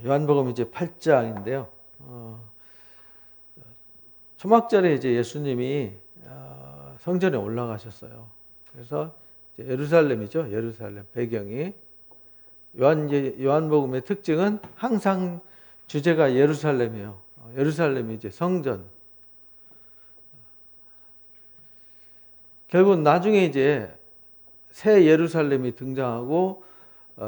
요한복음 이제 8장인데요. 초막절에 이제 예수님이 성전에 올라가셨어요. 그래서 이제 예루살렘이죠. 예루살렘 배경이 요한복음의 특징은 항상 주제가 예루살렘이에요. 예루살렘이 이제 성전. 결국 나중에 이제 새 예루살렘이 등장하고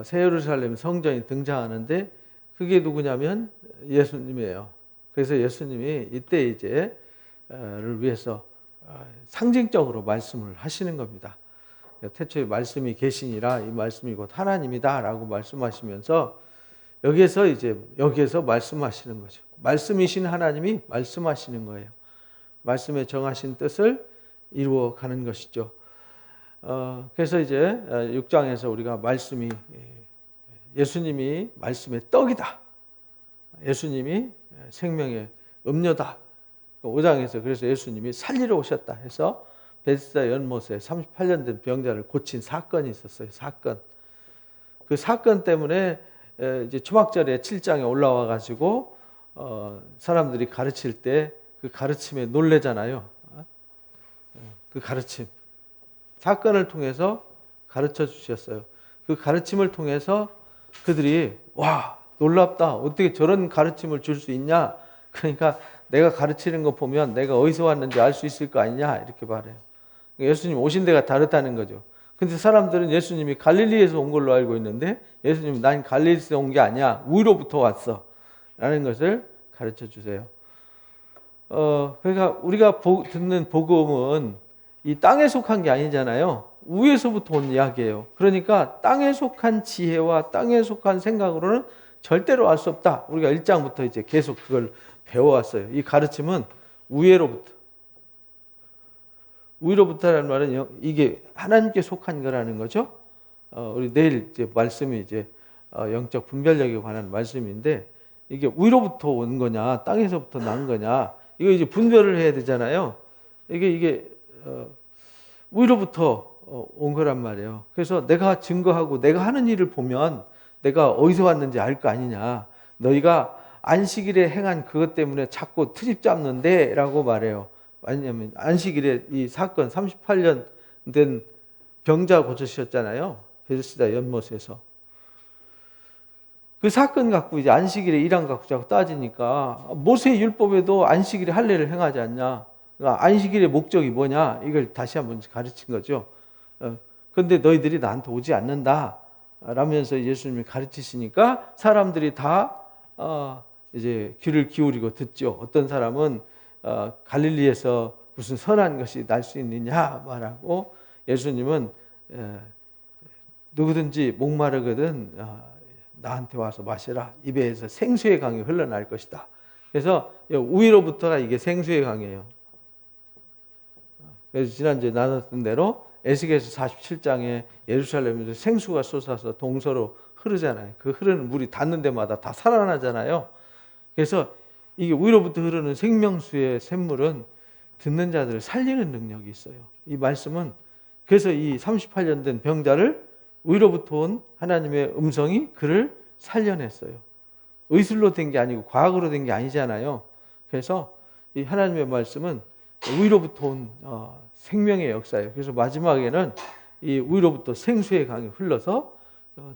새 예루살렘 성전이 등장하는데 그게 누구냐면 예수님이에요. 그래서 예수님이 이때 이제 를 위해서 상징적으로 말씀을 하시는 겁니다. 태초에 말씀이 계시니라 이 말씀이 곧 하나님이다라고 말씀하시면서 여기에서 말씀하시는 거죠. 말씀이신 하나님이 말씀하시는 거예요. 말씀에 정하신 뜻을 이루어 가는 것이죠. 그래서 이제 6장에서 우리가 예수님이 말씀의 떡이다. 예수님이 생명의 음료다. 5장에서 그래서 예수님이 살리러 오셨다 해서 베스다 연못에 38년 된 병자를 고친 사건이 있었어요. 사건. 그 사건 때문에 이제 초막절에 7장에 올라와 가지고 사람들이 가르칠 때 그 가르침에 놀래잖아요. 그 가르침. 사건을 통해서 가르쳐 주셨어요. 그 가르침을 통해서 그들이 와 놀랍다. 어떻게 저런 가르침을 줄 수 있냐. 그러니까 내가 가르치는 거 보면 내가 어디서 왔는지 알 수 있을 거 아니냐 이렇게 말해요. 예수님 오신 데가 다르다는 거죠. 근데 사람들은 예수님이 갈릴리에서 온 걸로 알고 있는데 예수님이 난 갈릴리에서 온 게 아니야. 위로부터 왔어. 라는 것을 가르쳐 주세요. 그러니까 우리가 듣는 복음은 이 땅에 속한 게 아니잖아요. 위에서부터 온 이야기예요. 그러니까 땅에 속한 지혜와 땅에 속한 생각으로는 절대로 알 수 없다. 우리가 1장부터 이제 계속 그걸 배워왔어요. 이 가르침은 위로부터라는 말은 이게 하나님께 속한 거라는 거죠. 우리 내일 이제 말씀이 이제 영적 분별력에 관한 말씀인데 이게 위로부터 온 거냐, 땅에서부터 난 거냐, 이거 이제 분별을 해야 되잖아요. 이게 위로부터 온 거란 말이에요. 그래서 내가 증거하고 내가 하는 일을 보면 내가 어디서 왔는지 알 거 아니냐. 너희가 안식일에 행한 그것 때문에 자꾸 트집 잡는데 라고 말해요. 왜냐하면 안식일에 이 사건 38년 된 병자 고쳐주셨잖아요. 베스다 연못에서. 그 사건 갖고 이제 안식일에 일한 갖고 자꾸 따지니까 모세 율법에도 안식일에 할례를 행하지 않냐. 그러니까 안식일의 목적이 뭐냐. 이걸 다시 한번 가르친 거죠. 그런데 너희들이 나한테 오지 않는다. 라면서 예수님이 가르치시니까 사람들이 다 이제 귀를 기울이고 듣죠. 어떤 사람은 갈릴리에서 무슨 선한 것이 날 수 있느냐 말하고 예수님은 누구든지 목마르거든 나한테 와서 마시라. 입에서 생수의 강이 흘러날 것이다. 그래서 위로부터가 이게 생수의 강이에요. 그래서 지난주에 나눴던 대로 에스겔서 47장에 예루살렘에서 생수가 솟아서 동서로 흐르잖아요. 그 흐르는 물이 닿는 데마다 다 살아나잖아요. 그래서 이게 위로부터 흐르는 생명수의 샘물은 듣는 자들을 살리는 능력이 있어요. 이 말씀은 그래서 이 38년 된 병자를 위로부터 온 하나님의 음성이 그를 살려냈어요. 의술로 된 게 아니고 과학으로 된 게 아니잖아요. 그래서 이 하나님의 말씀은 위로부터 온 생명의 역사예요. 그래서 마지막에는 이 위로부터 생수의 강이 흘러서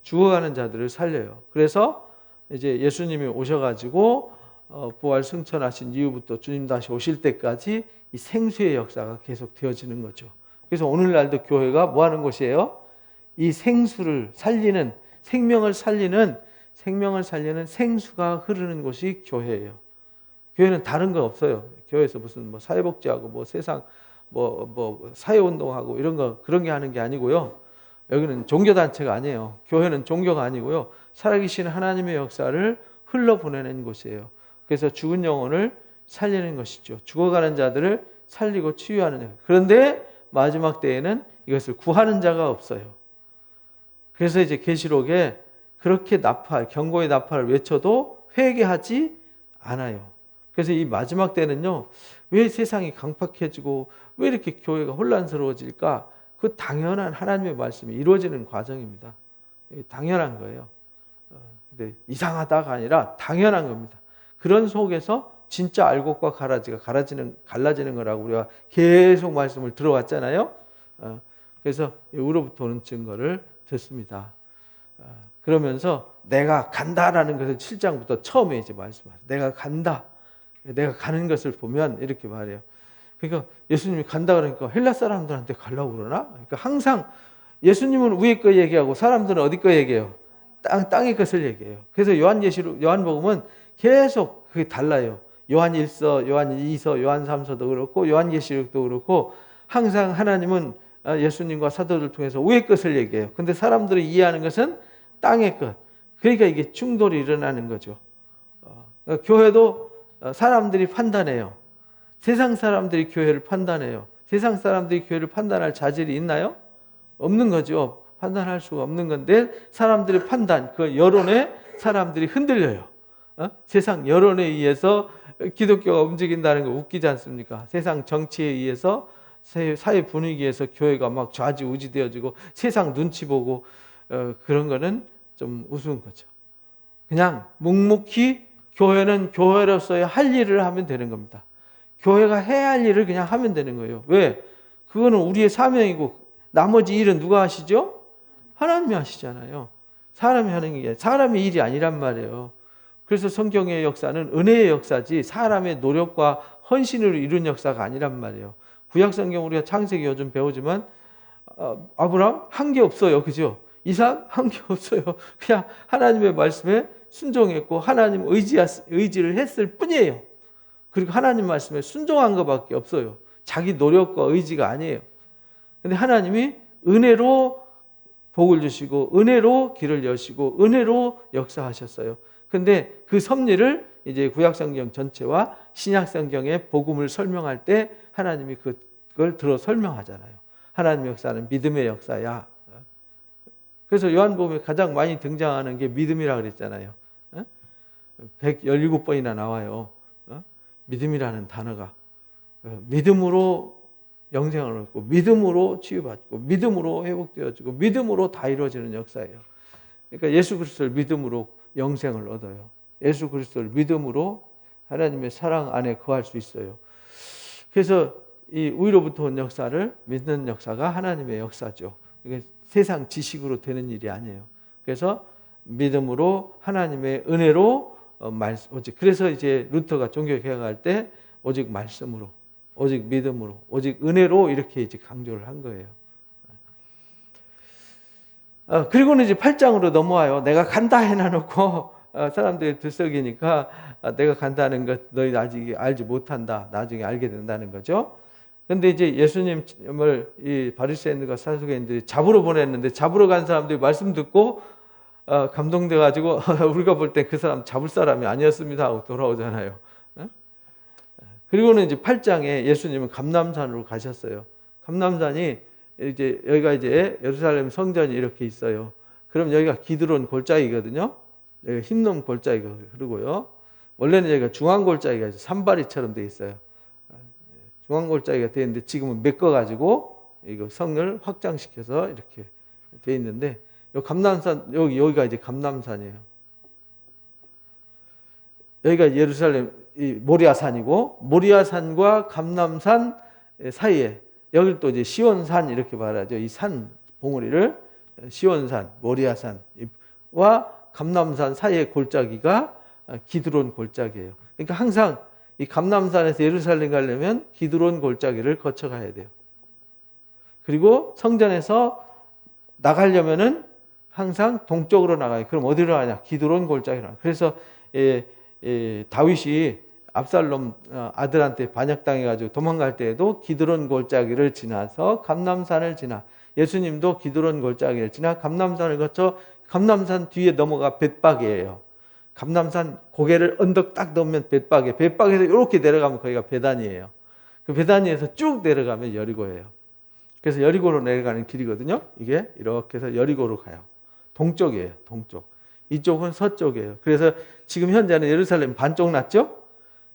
죽어가는 자들을 살려요. 그래서 이제 예수님이 오셔가지고 부활 승천하신 이후부터 주님 다시 오실 때까지 이 생수의 역사가 계속 되어지는 거죠. 그래서 오늘날도 교회가 뭐 하는 곳이에요? 이 생수를 살리는, 생명을 살리는 생수가 흐르는 곳이 교회예요. 교회는 다른 거 없어요. 교회에서 무슨 뭐 사회복지하고 뭐 세상 뭐 사회운동하고 이런 거 그런 게 하는 게 아니고요. 여기는 종교단체가 아니에요. 교회는 종교가 아니고요. 살아계신 하나님의 역사를 흘러보내는 곳이에요. 그래서 죽은 영혼을 살리는 것이죠. 죽어가는 자들을 살리고 치유하는 자. 그런데 마지막 때에는 이것을 구하는 자가 없어요. 그래서 이제 계시록에 그렇게 경고의 나팔을 외쳐도 회개하지 않아요. 그래서 이 마지막 때는요, 왜 세상이 강팍해지고 왜 이렇게 교회가 혼란스러워질까? 그 당연한 하나님의 말씀이 이루어지는 과정입니다. 당연한 거예요. 근데 이상하다가 아니라 당연한 겁니다. 그런 속에서 진짜 알곡과 가라지가 갈라지는 거라고 우리가 계속 말씀을 들어왔잖아요. 그래서 우로부터 오는 증거를 듣습니다. 그러면서 내가 간다라는 것을 7장부터 처음에 이제 말씀하세요. 내가 간다. 내가 가는 것을 보면 이렇게 말해요. 그러니까 예수님이 간다 그러니까 헬라 사람들한테 가려고 그러나? 그러니까 항상 예수님은 위에 거 얘기하고 사람들은 어디 거 얘기해요? 땅의 것을 얘기해요. 그래서 요한복음은 계속 그게 달라요. 요한 1서, 요한 2서, 요한 3서도 그렇고 요한계시록도 그렇고 항상 하나님은 예수님과 사도들 통해서 위의 것을 얘기해요. 근데 사람들이 이해하는 것은 땅의 것. 그러니까 이게 충돌이 일어나는 거죠. 교회도 사람들이 판단해요. 세상 사람들이 교회를 판단해요. 세상 사람들이 교회를 판단할 자질이 있나요? 없는 거죠. 판단할 수가 없는 건데 사람들의 판단, 그 여론에 사람들이 흔들려요. 세상 여론에 의해서 기독교가 움직인다는 거 웃기지 않습니까? 세상 정치에 의해서 사회 분위기에서 교회가 막 좌지우지 되어지고 세상 눈치 보고 그런 거는 좀 우스운 거죠. 그냥 묵묵히 교회는 교회로서의 할 일을 하면 되는 겁니다. 교회가 해야 할 일을 그냥 하면 되는 거예요. 왜? 그거는 우리의 사명이고 나머지 일은 누가 하시죠? 하나님이 하시잖아요. 사람이 하는 게 사람의 일이 아니란 말이에요. 그래서 성경의 역사는 은혜의 역사지 사람의 노력과 헌신으로 이룬 역사가 아니란 말이에요. 구약 성경 우리가 창세기 요즘 배우지만 아브라함 한 게 없어요. 그죠? 이삭 한 게 없어요. 그냥 하나님의 말씀에 순종했고 하나님 의지를 했을 뿐이에요. 그리고 하나님 말씀에 순종한 것밖에 없어요. 자기 노력과 의지가 아니에요. 근데 하나님이 은혜로 복을 주시고 은혜로 길을 여시고 은혜로 역사하셨어요. 근데 그 섭리를 이제 구약성경 전체와 신약성경의 복음을 설명할 때 하나님이 그걸 들어 설명하잖아요. 하나님의 역사는 믿음의 역사야. 그래서 요한복음에 가장 많이 등장하는 게 믿음이라고 그랬잖아요. 117번이나 나와요. 믿음이라는 단어가. 믿음으로 영생을 얻고 믿음으로 치유받고 믿음으로 회복되어지고 믿음으로 다 이루어지는 역사예요. 그러니까 예수 그리스도를 믿음으로 영생을 얻어요. 예수 그리스도를 믿음으로 하나님의 사랑 안에 거할 수 있어요. 그래서 이 위로부터 온 역사를 믿는 역사가 하나님의 역사죠. 이게 세상 지식으로 되는 일이 아니에요. 그래서 믿음으로 하나님의 은혜로 오직 그래서 이제 루터가 종교 개혁할 때 오직 말씀으로, 오직 믿음으로, 오직 은혜로 이렇게 이제 강조를 한 거예요. 그리고는 이제 8장으로 넘어와요. 내가 간다 해놔놓고 사람들이 들썩이니까 내가 간다는 것 너희 아직 알지 못한다. 나중에 알게 된다는 거죠. 근데 이제 예수님을 이 바리새인들과 사두개인들이 잡으러 보냈는데 잡으러 간 사람들이 말씀 듣고 감동돼 가지고 우리가 볼 때 그 사람 잡을 사람이 아니었습니다 하고 돌아오잖아요. 그리고는 이제 8장에 예수님은 감람산으로 가셨어요. 감람산이 이제 여기가 이제 예루살렘 성전이 이렇게 있어요. 그럼 여기가 기드론 골짜기거든요. 여기 흰놈 골짜기가 흐르고요. 원래는 여기가 중앙 골짜기가 산바리처럼 돼 있어요. 중앙 골짜기가 돼 있는데 지금은 메꿔 가지고 이거 성을 확장시켜서 이렇게 돼 있는데 요 감람산 여기가 이제 감람산이에요. 여기가 예루살렘 이 모리아산이고 모리아산과 감람산 사이에 여기를 또 이제 시온산 이렇게 말하죠. 이 산 봉우리를 시온산, 모리아산과 감람산 사이의 골짜기가 기드론 골짜기예요. 그러니까 항상 이 감람산에서 예루살렘 가려면 기드론 골짜기를 거쳐 가야 돼요. 그리고 성전에서 나가려면은 항상 동쪽으로 나가요. 그럼 어디로 가냐? 기드론 골짜기로. 그래서 다윗이 압살롬 아들한테 반역당해가지고 도망갈 때에도 기드론 골짜기를 지나서 감람산을 지나 예수님도 기드론 골짜기를 지나 감람산을 거쳐 감람산 뒤에 넘어가 벳박이에요. 감람산 고개를 언덕 딱 넘으면 벳박에서 이렇게 내려가면 거기가 베단이에요. 그 베단이에서 쭉 내려가면 여리고예요. 그래서 여리고로 내려가는 길이거든요. 이게 이렇게 해서 여리고로 가요. 동쪽이에요. 동쪽. 이쪽은 서쪽이에요. 그래서 지금 현재는 예루살렘 반쪽 났죠?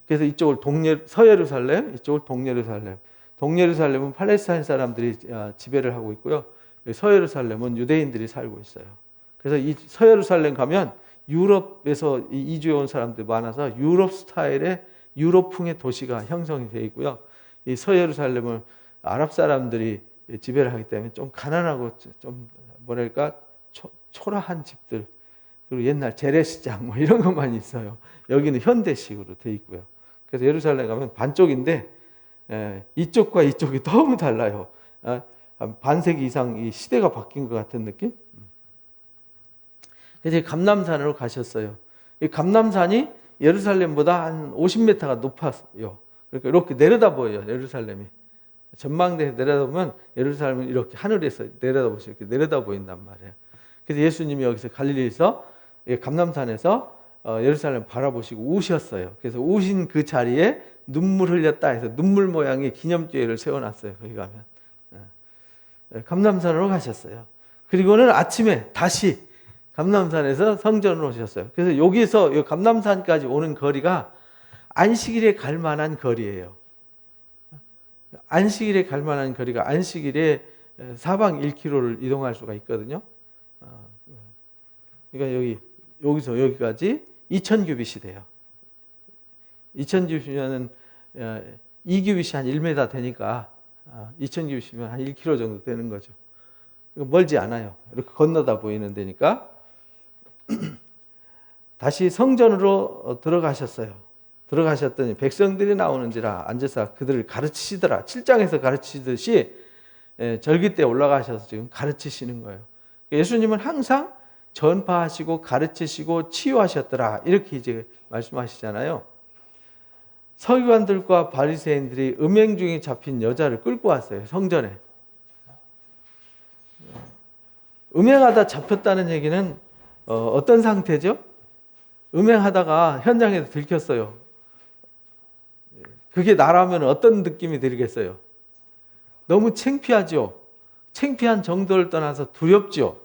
그래서 이쪽을 서예루살렘, 이쪽을 동예루살렘. 동예루살렘은 팔레스타인 사람들이 지배를 하고 있고요. 서예루살렘은 유대인들이 살고 있어요. 그래서 이 서예루살렘 가면 유럽에서 이주해 온 사람들이 많아서 유럽 스타일의 유럽풍의 도시가 형성이 되어 있고요. 이 서예루살렘을 아랍 사람들이 지배를 하기 때문에 좀 가난하고 좀 뭐랄까 초라한 집들, 그리고 옛날 재래시장 뭐 이런 것만 있어요. 여기는 현대식으로 되어 있고요. 그래서 예루살렘 가면 반쪽인데 이쪽과 이쪽이 너무 달라요. 한 반세기 이상 이 시대가 바뀐 것 같은 느낌? 그래서 감람산으로 가셨어요. 이 감람산이 예루살렘보다 한 50m가 높았어요. 그러니까 이렇게 내려다 보여요, 예루살렘이. 전망대에서 내려다보면 예루살렘은 이렇게 하늘에서 내려다보시면 이렇게 내려다 보인단 말이에요. 그래서 예수님이 여기서 갈릴리에서 감람산에서 예루살렘 바라보시고 우셨어요. 그래서 우신 그 자리에 눈물 흘렸다 해서 눈물 모양의 기념교회를 세워놨어요. 거기 가면. 감람산으로 가셨어요. 그리고는 아침에 다시 감람산에서 성전으로 오셨어요. 그래서 여기서 감람산까지 오는 거리가 안식일에 갈 만한 거리예요. 안식일에 갈 만한 거리가 안식일에 사방 1km를 이동할 수가 있거든요. 그러니까 여기서 여기까지 2000규빗이 돼요. 2000규빗이면 2규빗이 한 1m 되니까 2000규빗이면 한 1km 정도 되는 거죠. 멀지 않아요. 이렇게 건너다 보이는 데니까. 다시 성전으로 들어가셨어요. 들어가셨더니 백성들이 나오는지라 앉아서 그들을 가르치시더라. 7장에서 가르치듯이 절기 때 올라가셔서 지금 가르치시는 거예요. 예수님은 항상 전파하시고 가르치시고 치유하셨더라. 이렇게 이제 말씀하시잖아요. 서기관들과 바리새인들이 음행 중에 잡힌 여자를 끌고 왔어요. 성전에. 음행하다 잡혔다는 얘기는 어떤 상태죠? 음행하다가 현장에서 들켰어요. 그게 나라면 어떤 느낌이 들겠어요? 너무 창피하죠. 창피한 정도를 떠나서 두렵죠.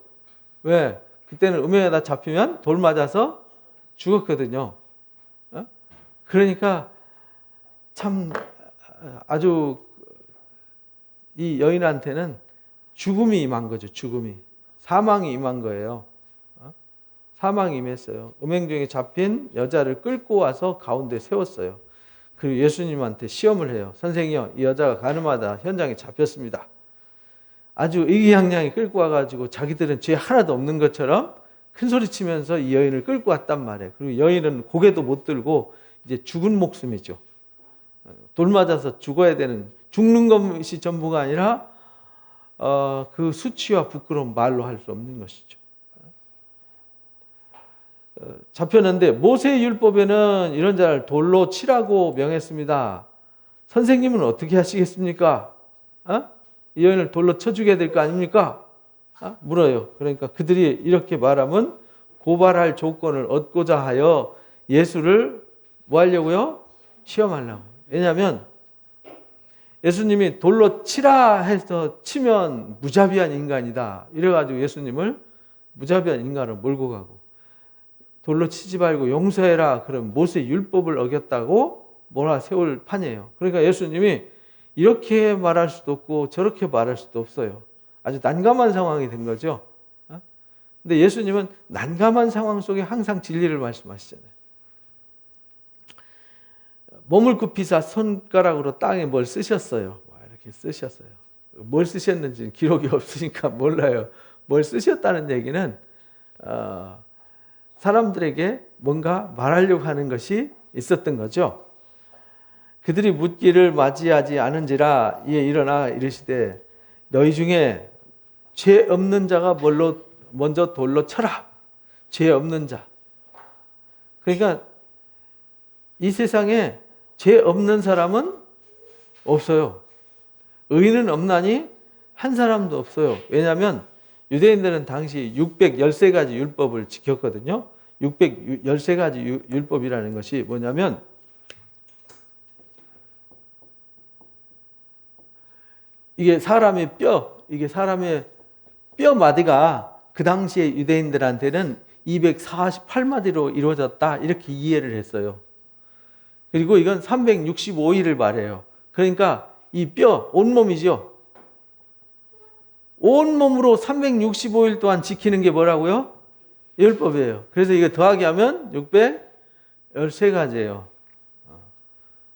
왜? 그때는 음행하다 잡히면 돌 맞아서 죽었거든요. 그러니까 참 아주 이 여인한테는 죽음이 임한 거죠. 죽음이. 사망이 임한 거예요. 사망이 임했어요. 음행 중에 잡힌 여자를 끌고 와서 가운데 세웠어요. 그리고 예수님한테 시험을 해요. 선생님이요, 이 여자가 가늠하다 현장에 잡혔습니다. 아주 의기양양히 끌고 와가지고 자기들은 죄 하나도 없는 것처럼 큰 소리 치면서 이 여인을 끌고 왔단 말이에요. 그리고 여인은 고개도 못 들고 이제 죽은 목숨이죠. 돌 맞아서 죽어야 되는, 죽는 것이 전부가 아니라 그 수치와 부끄러움 말로 할 수 없는 것이죠. 잡혔는데 모세의 율법에는 이런 자를 돌로 치라고 명했습니다. 선생님은 어떻게 하시겠습니까? 이 여인을 돌로 쳐 죽여야 될 거 아닙니까? 물어요. 그러니까 그들이 이렇게 말하면 고발할 조건을 얻고자 하여 예수를 뭐 하려고요? 시험하려고. 왜냐하면 예수님이 돌로 치라 해서 치면 무자비한 인간이다. 이래가지고 예수님을 무자비한 인간으로 몰고 가고, 돌로 치지 말고 용서해라. 그럼 모세 율법을 어겼다고 몰아 세울 판이에요. 그러니까 예수님이 이렇게 말할 수도 없고 저렇게 말할 수도 없어요. 아주 난감한 상황이 된 거죠. 근데 예수님은 난감한 상황 속에 항상 진리를 말씀하시잖아요. 몸을 굽히사 손가락으로 땅에 뭘 쓰셨어요. 이렇게 쓰셨어요. 뭘 쓰셨는지는 기록이 없으니까 몰라요. 뭘 쓰셨다는 얘기는 사람들에게 뭔가 말하려고 하는 것이 있었던 거죠. 그들이 묻기를 맞이하지 않은지라 이에 일어나 이르시되 너희 중에 죄 없는 자가 먼저 돌로 쳐라. 죄 없는 자. 그러니까 이 세상에 죄 없는 사람은 없어요. 의인은 없나니 한 사람도 없어요. 왜냐하면 유대인들은 당시 613가지 율법을 지켰거든요. 613가지 율법이라는 것이 뭐냐면 이게 사람의 뼈 마디가 그 당시에 유대인들한테는 248마디로 이루어졌다. 이렇게 이해를 했어요. 그리고 이건 365일을 말해요. 그러니까 이 뼈, 온몸이죠. 온몸으로 365일 동안 지키는 게 뭐라고요? 율법이에요. 그래서 이거 더하기 하면 613가지예요.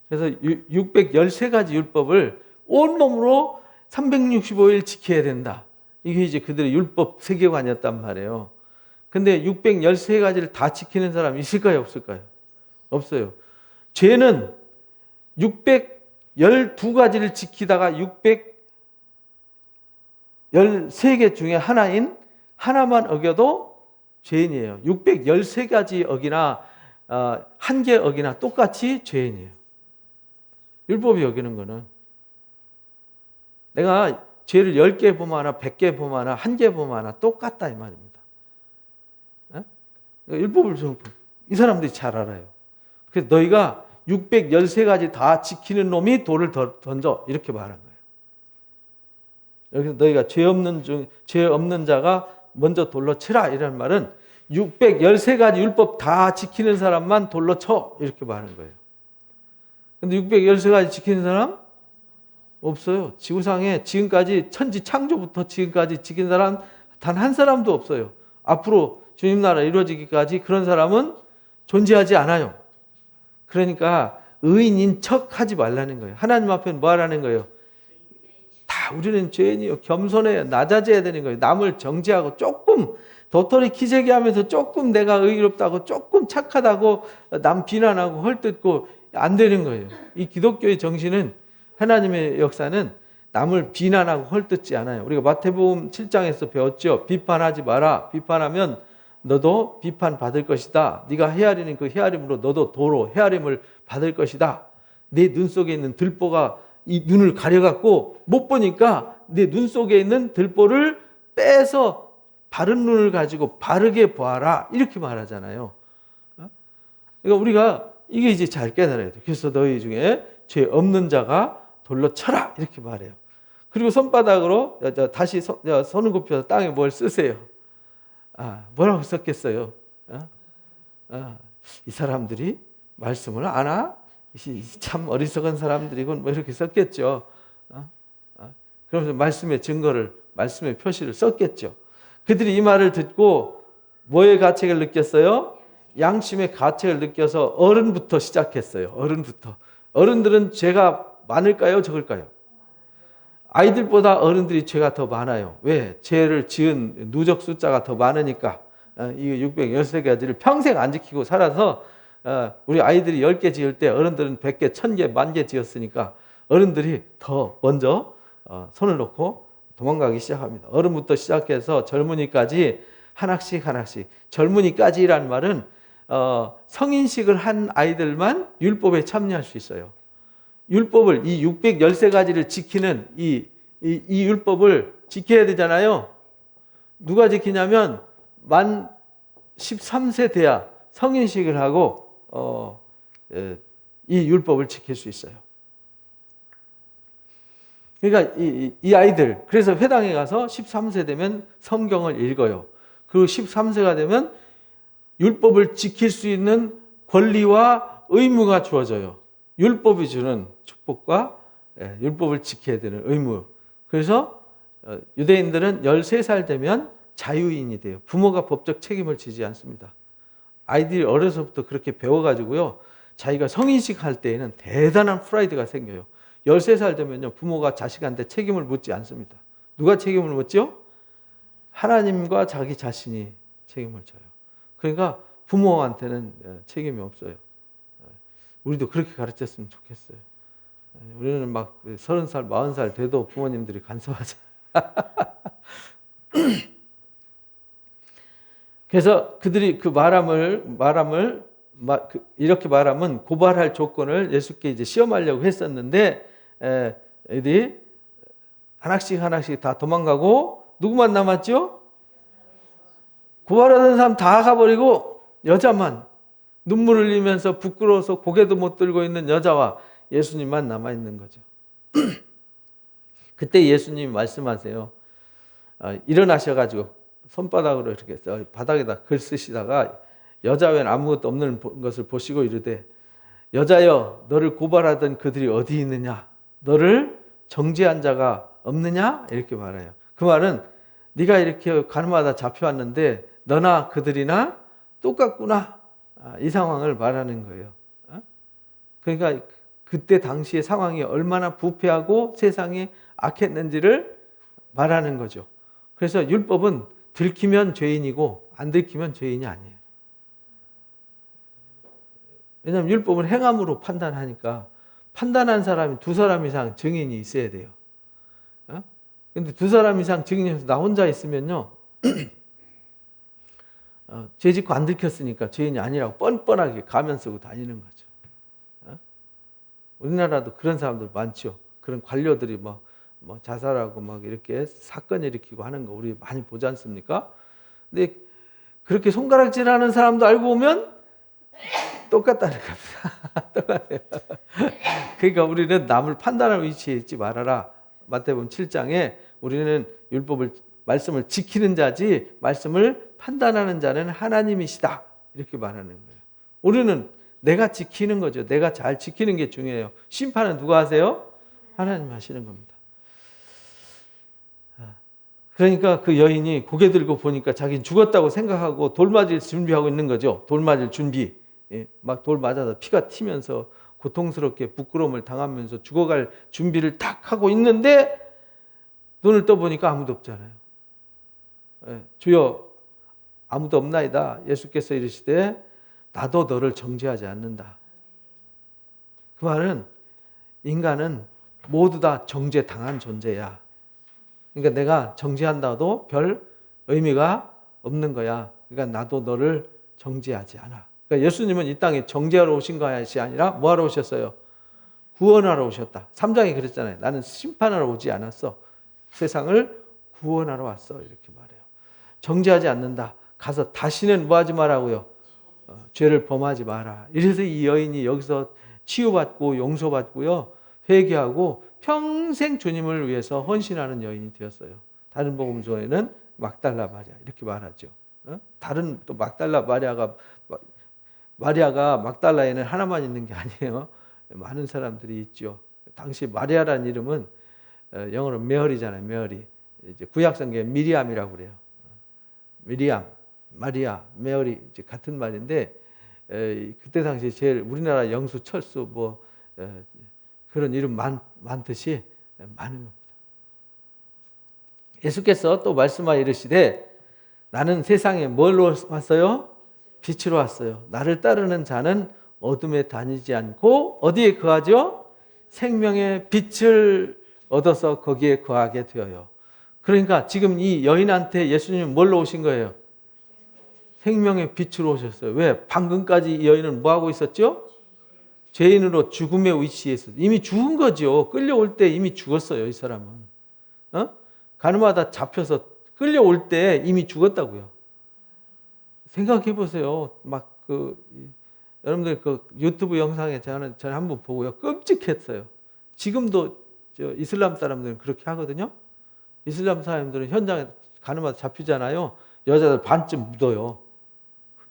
그래서 613가지 율법을 온몸으로 365일 지켜야 된다. 이게 이제 그들의 율법 세계관이었단 말이에요. 근데 613가지를 다 지키는 사람 있을까요? 없을까요? 없어요. 죄는 612가지를 지키다가 613개 중에 하나인 하나만 어겨도 죄인이에요. 613가지 어기나 한 개 어기나 똑같이 죄인이에요. 율법이 어기는 거는. 내가 죄를 10개 범하나 100개 범하나 1개 범하나 똑같다 이 말입니다. 율법을 이 사람들이 잘 알아요. 그래서 너희가 613가지 다 지키는 놈이 돌을 던져 이렇게 말한 거예요. 여기서 너희가 죄 없는 자가 먼저 돌로 치라 이런 말은 613가지 율법 다 지키는 사람만 돌로 쳐 이렇게 말하는 거예요. 근데 613가지 지키는 사람 없어요. 지구상에 지금까지 천지 창조부터 지금까지 지킨 사람 단 한 사람도 없어요. 앞으로 주님 나라 이루어지기까지 그런 사람은 존재하지 않아요. 그러니까 의인인 척 하지 말라는 거예요. 하나님 앞에 뭐 하라는 거예요? 다 우리는 죄인이요. 겸손해야 낮아져야 되는 거예요. 남을 정죄하고 조금 도토리 키재기 하면서 조금 내가 의롭다고 조금 착하다고 남 비난하고 헐뜯고 안 되는 거예요. 이 기독교의 정신은 하나님의 역사는 남을 비난하고 헐뜯지 않아요. 우리가 마태복음 7장에서 배웠죠. 비판하지 마라. 비판하면 너도 비판받을 것이다. 네가 헤아리는 그 헤아림으로 너도 도로 헤아림을 받을 것이다. 내 눈 속에 있는 들보가 이 눈을 가려갖고 못 보니까 내 눈 속에 있는 들보를 빼서 바른 눈을 가지고 바르게 보아라. 이렇게 말하잖아요. 그러니까 우리가 이게 이제 잘 깨달아야 돼요. 그래서 너희 중에 죄 없는 자가 돌로 쳐라. 이렇게 말해요. 그리고 손바닥으로 다시 손을 굽혀서 땅에 뭘 쓰세요. 뭐라고 썼겠어요? 이 사람들이 말씀을 아나? 참 어리석은 사람들이군. 뭐 이렇게 썼겠죠. 그러면서 말씀의 증거를, 말씀의 표시를 썼겠죠. 그들이 이 말을 듣고 뭐의 가책을 느꼈어요? 양심의 가책을 느껴서 어른부터 시작했어요. 어른부터. 어른들은 죄가 많을까요? 적을까요? 아이들보다 어른들이 죄가 더 많아요. 왜? 죄를 지은 누적 숫자가 더 많으니까. 이 613가지를 평생 안 지키고 살아서 우리 아이들이 10개 지을 때 어른들은 100개, 1000개, 10,000개 지었으니까 어른들이 더 먼저 손을 놓고 도망가기 시작합니다. 어른부터 시작해서 젊은이까지 하나씩 하나씩. 젊은이까지라는 말은 성인식을 한 아이들만 율법에 참여할 수 있어요. 율법을 이 613가지를 지키는 이 율법을 지켜야 되잖아요. 누가 지키냐면 만 13세 돼야 성인식을 하고 이 율법을 지킬 수 있어요. 그러니까 이 아이들 그래서 회당에 가서 13세 되면 성경을 읽어요. 그리고 13세가 되면 율법을 지킬 수 있는 권리와 의무가 주어져요. 율법이 주는 축복과 율법을 지켜야 되는 의무. 그래서 유대인들은 13살 되면 자유인이 돼요. 부모가 법적 책임을 지지 않습니다. 아이들이 어려서부터 그렇게 배워가지고요. 자기가 성인식 할 때에는 대단한 프라이드가 생겨요. 13살 되면요. 부모가 자식한테 책임을 묻지 않습니다. 누가 책임을 묻죠? 하나님과 자기 자신이 책임을 져요. 그러니까 부모한테는 책임이 없어요. 우리도 그렇게 가르쳤으면 좋겠어요. 우리는 막 30살, 40살 돼도 부모님들이 간섭하잖아요. 그래서 그들이 그 이렇게 말하면 고발할 조건을 예수께 이제 시험하려고 했었는데, 애들이 하나씩 다 도망가고, 누구만 남았죠? 고발하던 사람 다 가버리고, 여자만, 눈물 흘리면서 부끄러워서 고개도 못 들고 있는 여자와 예수님만 남아있는 거죠. 그때 예수님이 말씀하세요. 일어나셔가지고 손바닥으로 이렇게 바닥에다 글 쓰시다가 여자 외엔 아무것도 없는 것을 보시고 이르되 여자여 너를 고발하던 그들이 어디 있느냐? 너를 정죄한 자가 없느냐? 이렇게 말해요. 그 말은 네가 이렇게 가늠하다 잡혀왔는데 너나 그들이나 똑같구나. 이 상황을 말하는 거예요. 그러니까 그때 당시의 상황이 얼마나 부패하고 세상이 악했는지를 말하는 거죠. 그래서 율법은 들키면 죄인이고 안 들키면 죄인이 아니에요. 왜냐하면 율법은 행함으로 판단하니까 판단한 사람이 두 사람 이상 증인이 있어야 돼요. 근데 두 사람 이상 증인이 나 혼자 있으면요, 죄 짓고 안 들켰으니까 죄인이 아니라고 뻔뻔하게 가면 쓰고 다니는 거죠. 우리나라도 그런 사람들 많죠. 그런 관료들이 뭐 자살하고 막 이렇게 사건 일으키고 하는 거 우리 많이 보지 않습니까? 근데 그렇게 손가락질하는 사람도 알고 보면 똑같다는 겁니다. 똑같아요. 그러니까 우리는 남을 판단할 위치에 있지 말아라. 마태복음 7장에 우리는 율법을 말씀을 지키는 자지 말씀을 판단하는 자는 하나님이시다. 이렇게 말하는 거예요. 우리는 내가 지키는 거죠. 내가 잘 지키는 게 중요해요. 심판은 누가 하세요? 하나님 하시는 겁니다. 그러니까 그 여인이 고개 들고 보니까 자기는 죽었다고 생각하고 돌 맞을 준비하고 있는 거죠. 돌 맞을 준비. 막 돌 맞아서 피가 튀면서 고통스럽게 부끄러움을 당하면서 죽어갈 준비를 딱 하고 있는데 눈을 떠보니까 아무도 없잖아요. 주여 아무도 없나이다. 예수께서 이르시되 나도 너를 정죄하지 않는다. 그 말은 인간은 모두 다 정죄당한 존재야. 그러니까 내가 정죄한다도 별 의미가 없는 거야. 그러니까 나도 너를 정죄하지 않아. 그러니까 예수님은 이 땅에 정죄하러 오신 것이 아니라 뭐하러 오셨어요? 구원하러 오셨다. 3장에 그랬잖아요. 나는 심판하러 오지 않았어. 세상을 구원하러 왔어. 이렇게 말해요. 정죄하지 않는다. 가서 다시는 뭐하지 말라고요? 죄를 범하지 마라. 이래서 이 여인이 여기서 치유받고 용서받고요. 회개하고 평생 주님을 위해서 헌신하는 여인이 되었어요. 다른 복음서에는 막달라 마리아 이렇게 말하죠. 다른 또 막달라 마리아가 막달라에는 하나만 있는 게 아니에요. 많은 사람들이 있죠. 당시 마리아라는 이름은 영어로 메어리잖아요. 메어리. 이제 구약성경에 미리암이라고 그래요. 미리암, 마리아, 메어리 이제 같은 말인데 그때 당시 제일 우리나라 영수, 철수 뭐 그런 이름 많듯이 많은 겁니다. 예수께서 또 말씀하여 이르시되 나는 세상에 뭘로 왔어요? 빛으로 왔어요. 나를 따르는 자는 어둠에 다니지 않고 어디에 거하죠? 생명의 빛을 얻어서 거기에 거하게 되어요. 그러니까 지금 이 여인한테 예수님은 뭘로 오신 거예요? 생명의 빛으로 오셨어요. 왜? 방금까지 이 여인은 뭐하고 있었죠? 죄인으로 죽음의 위치에 있었어요. 이미 죽은 거죠. 끌려올 때 이미 죽었어요. 이 사람은. 가늠하다 잡혀서 끌려올 때 이미 죽었다고요. 생각해 보세요. 여러분들 그 유튜브 영상에 저는 한번 보고요. 끔찍했어요. 지금도 이슬람 사람들은 그렇게 하거든요. 이슬람 사람들은 현장에 가늠하다 잡히잖아요. 여자들 반쯤 묻어요.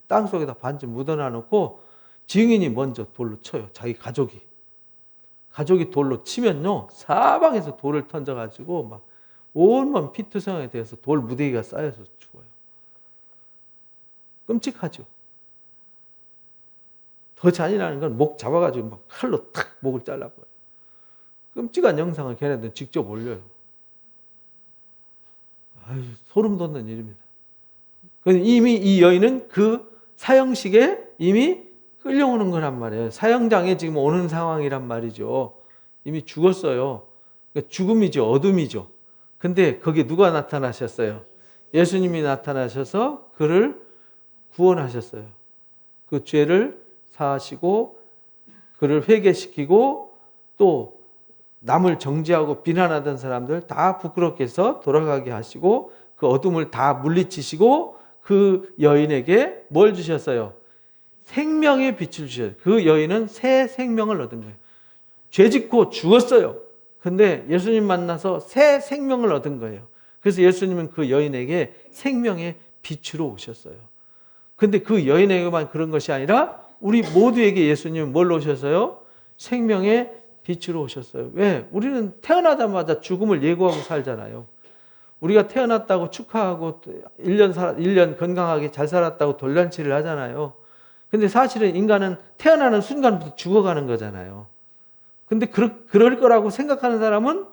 땅 속에다 반쯤 묻어놔 놓고 증인이 먼저 돌로 쳐요. 자기 가족이 돌로 치면요. 사방에서 돌을 던져가지고 막 온몸 피투성에 대해서 돌 무더기가 쌓여서 죽어요. 끔찍하죠. 더 잔인한 건 목 잡아가지고 막 칼로 탁 목을 잘라버려요. 끔찍한 영상을 걔네들 직접 올려요. 아유, 소름 돋는 일입니다. 이미 이 여인은 그 사형식에 이미 끌려오는 거란 말이에요. 사형장에 지금 오는 상황이란 말이죠. 이미 죽었어요. 그러니까 죽음이죠. 어둠이죠. 근데 거기 누가 나타나셨어요? 예수님이 나타나셔서 그를 구원하셨어요. 그 죄를 사하시고 그를 회개시키고 또 남을 정죄하고 비난하던 사람들 다 부끄럽게 해서 돌아가게 하시고 그 어둠을 다 물리치시고 그 여인에게 뭘 주셨어요? 생명의 빛을 주셨어요. 그 여인은 새 생명을 얻은 거예요. 죄 짓고 죽었어요. 근데 예수님 만나서 새 생명을 얻은 거예요. 그래서 예수님은 그 여인에게 생명의 빛으로 오셨어요. 근데 그 여인에게만 그런 것이 아니라 우리 모두에게 예수님은 뭘로 오셨어요? 생명의 빛으로 오셨어요. 왜? 우리는 태어나자마자 죽음을 예고하고 살잖아요. 우리가 태어났다고 축하하고 1년 건강하게 잘 살았다고 돌잔치를 하잖아요. 근데 사실은 인간은 태어나는 순간부터 죽어가는 거잖아요. 근데 그럴 거라고 생각하는 사람은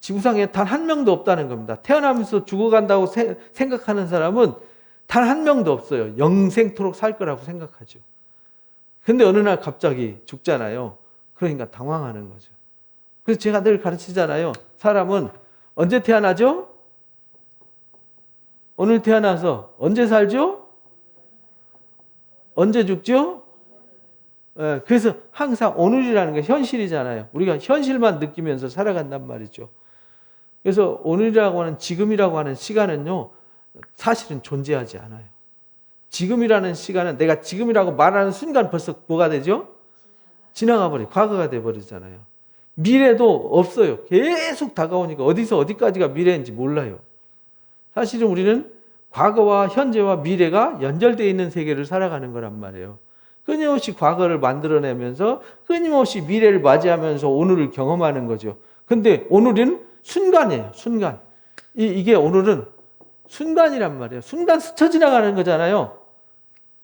지구상에 단 한 명도 없다는 겁니다. 태어나면서 죽어간다고 생각하는 사람은 단 한 명도 없어요. 영생토록 살 거라고 생각하죠. 근데 어느 날 갑자기 죽잖아요. 그러니까 당황하는 거죠. 그래서 제가 늘 가르치잖아요. 사람은 언제 태어나죠? 오늘 태어나서 언제 살죠? 언제 죽죠? 그래서 항상 오늘이라는 게 현실이잖아요. 우리가 현실만 느끼면서 살아간단 말이죠. 그래서 오늘이라고 하는 지금이라고 하는 시간은요, 사실은 존재하지 않아요. 지금이라는 시간은 내가 지금이라고 말하는 순간 벌써 뭐가 되죠? 지나가 버려요. 과거가 돼버리잖아요. 미래도 없어요. 계속 다가오니까 어디서 어디까지가 미래인지 몰라요. 사실은 우리는 과거와 현재와 미래가 연결되어 있는 세계를 살아가는 거란 말이에요. 끊임없이 과거를 만들어내면서 끊임없이 미래를 맞이하면서 오늘을 경험하는 거죠. 근데 오늘은 순간이에요. 순간. 이게 오늘은 순간이란 말이에요. 순간 스쳐 지나가는 거잖아요.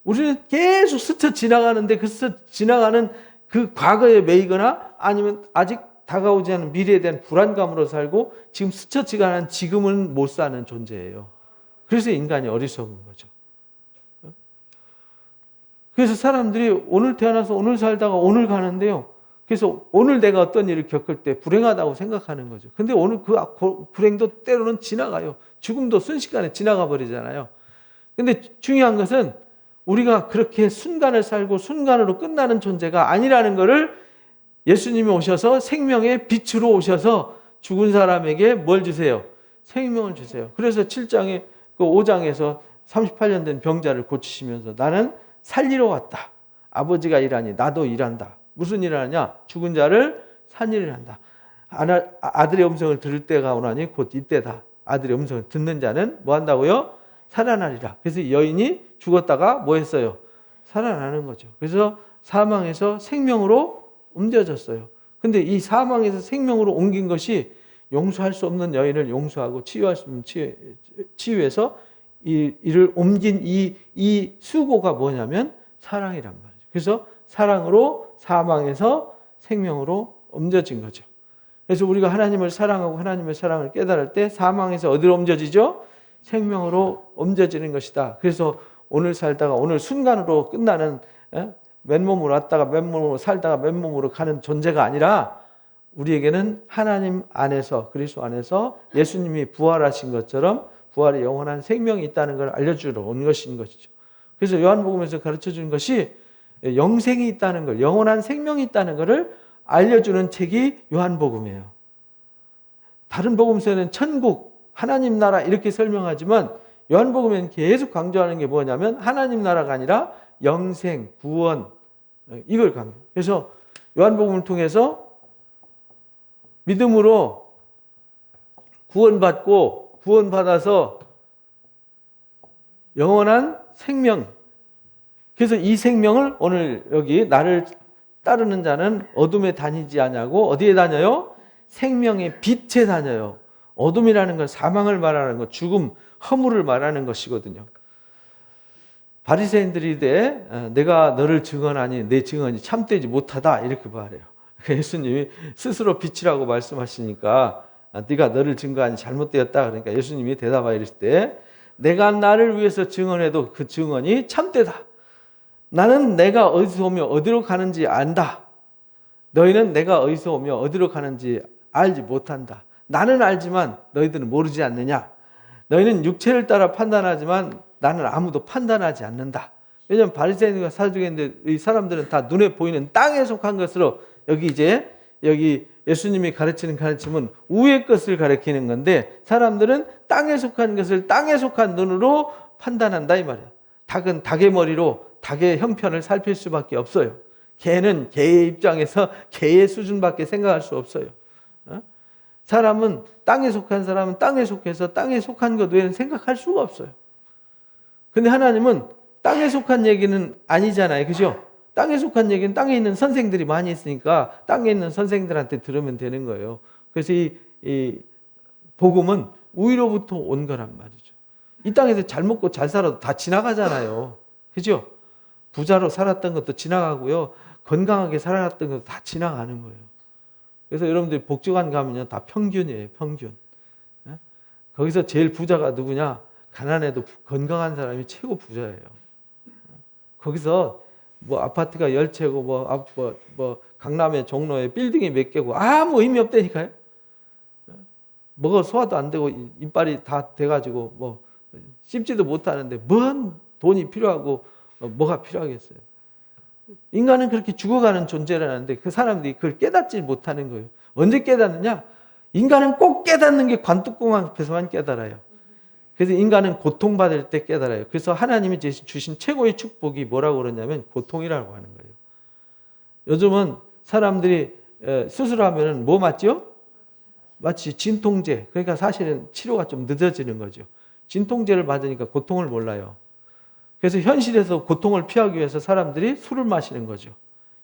우리는 계속 스쳐 지나가는데 그 스쳐 지나가는 그 과거에 매이거나 아니면 아직 다가오지 않은 미래에 대한 불안감으로 살고 지금 스쳐 지나가는 지금은 못 사는 존재예요. 그래서 인간이 어리석은 거죠. 그래서 사람들이 오늘 태어나서 오늘 살다가 오늘 가는데요. 그래서 오늘 내가 어떤 일을 겪을 때 불행하다고 생각하는 거죠. 근데 오늘 그 불행도 때로는 지나가요. 죽음도 순식간에 지나가 버리잖아요. 근데 중요한 것은 우리가 그렇게 순간을 살고 순간으로 끝나는 존재가 아니라는 것을 예수님이 오셔서 생명의 빛으로 오셔서 죽은 사람에게 뭘 주세요? 생명을 주세요. 그래서 7장에 그 5장에서 38년 된 병자를 고치시면서 나는 살리러 왔다. 아버지가 일하니 나도 일한다. 무슨 일을 하냐? 죽은 자를 산 일을 한다. 아들의 음성을 들을 때가 오나니 곧 이때다. 아들의 음성을 듣는 자는 뭐 한다고요? 살아나리라. 그래서 여인이 죽었다가 뭐 했어요? 살아나는 거죠. 그래서 사망에서 생명으로 옮겨졌어요. 근데 이 사망에서 생명으로 옮긴 것이 용서할 수 없는 여인을 용서하고 치유할 수 없는 치유해서 이를 옮긴 이 수고가 뭐냐면 사랑이란 말이죠. 그래서 사랑으로 사망에서 생명으로 옮겨진 거죠. 그래서 우리가 하나님을 사랑하고 하나님의 사랑을 깨달을 때 사망에서 어디로 옮겨지죠? 생명으로 옮겨지는 것이다. 그래서 오늘 살다가 오늘 순간으로 끝나는 맨몸으로 왔다가 맨몸으로 살다가 맨몸으로 가는 존재가 아니라 우리에게는 하나님 안에서 그리스도 안에서 예수님이 부활하신 것처럼 부활의 영원한 생명이 있다는 걸 알려주러 온 것인 것이죠. 그래서 요한복음에서 가르쳐주는 것이 영생이 있다는 걸, 영원한 생명이 있다는 것을 알려주는 책이 요한복음이에요. 다른 복음서에는 천국, 하나님 나라 이렇게 설명하지만 요한복음에는 계속 강조하는 게 뭐냐면 하나님 나라가 아니라 영생, 구원 이걸 강조해요. 그래서 요한복음을 통해서 믿음으로 구원받고 구원받아서 영원한 생명. 그래서 이 생명을 오늘 여기 나를 따르는 자는 어둠에 다니지 않냐고 어디에 다녀요? 생명의 빛에 다녀요. 어둠이라는 건 사망을 말하는 것, 죽음, 허물을 말하는 것이거든요. 바리새인들이 내가 너를 증언하니 내 증언이 참되지 못하다 이렇게 말해요. 예수님이 스스로 빛이라고 말씀하시니까 네가 너를 증거하니 잘못되었다. 그러니까 예수님이 대답하여 이르실 때 내가 나를 위해서 증언해도 그 증언이 참되다. 나는 내가 어디서 오며 어디로 가는지 안다. 너희는 내가 어디서 오며 어디로 가는지 알지 못한다. 나는 알지만 너희들은 모르지 않느냐. 너희는 육체를 따라 판단하지만 나는 아무도 판단하지 않는다. 왜냐하면 바리새인과 사두개인데 이 사람들은 다 눈에 보이는 땅에 속한 것으로 여기 예수님이 가르치는 가르침은 우의 것을 가르치는 건데 사람들은 땅에 속한 것을 땅에 속한 눈으로 판단한다 이 말이야. 닭은 닭의 머리로 닭의 형편을 살필 수밖에 없어요. 개는 개의 입장에서 개의 수준밖에 생각할 수 없어요. 사람은 땅에 속한 사람은 땅에 속해서 땅에 속한 것 외에는 생각할 수가 없어요. 근데 하나님은 땅에 속한 얘기는 아니잖아요. 그죠? 땅에 속한 얘기는 땅에 있는 선생들이 많이 있으니까 땅에 있는 선생들한테 들으면 되는 거예요. 그래서 이 복음은 위로부터 온 거란 말이죠. 이 땅에서 잘 먹고 잘 살아도 다 지나가잖아요. 그죠? 부자로 살았던 것도 지나가고요. 건강하게 살았던 것도 다 지나가는 거예요. 그래서 여러분들이 복지관 가면요, 다 평균이에요, 평균. 거기서 제일 부자가 누구냐? 가난해도 건강한 사람이 최고 부자예요. 거기서 뭐 아파트가 10채고 뭐 강남의 종로에 빌딩이 몇 개고 아무 의미 없다니까요. 뭐가 소화도 안 되고 이빨이 다 돼가지고 뭐 씹지도 못하는데 뭔 돈이 필요하고 뭐가 필요하겠어요. 인간은 그렇게 죽어가는 존재라는데 그 사람들이 그걸 깨닫지 못하는 거예요. 언제 깨닫느냐? 인간은 꼭 깨닫는 게 관뚜껑 앞에서만 깨달아요. 그래서 인간은 고통받을 때 깨달아요. 그래서 하나님이 주신 최고의 축복이 뭐라고 그러냐면 고통이라고 하는 거예요. 요즘은 사람들이 수술하면 뭐 맞죠? 마치 진통제. 그러니까 사실은 치료가 좀 늦어지는 거죠. 진통제를 맞으니까 고통을 몰라요. 그래서 현실에서 고통을 피하기 위해서 사람들이 술을 마시는 거죠.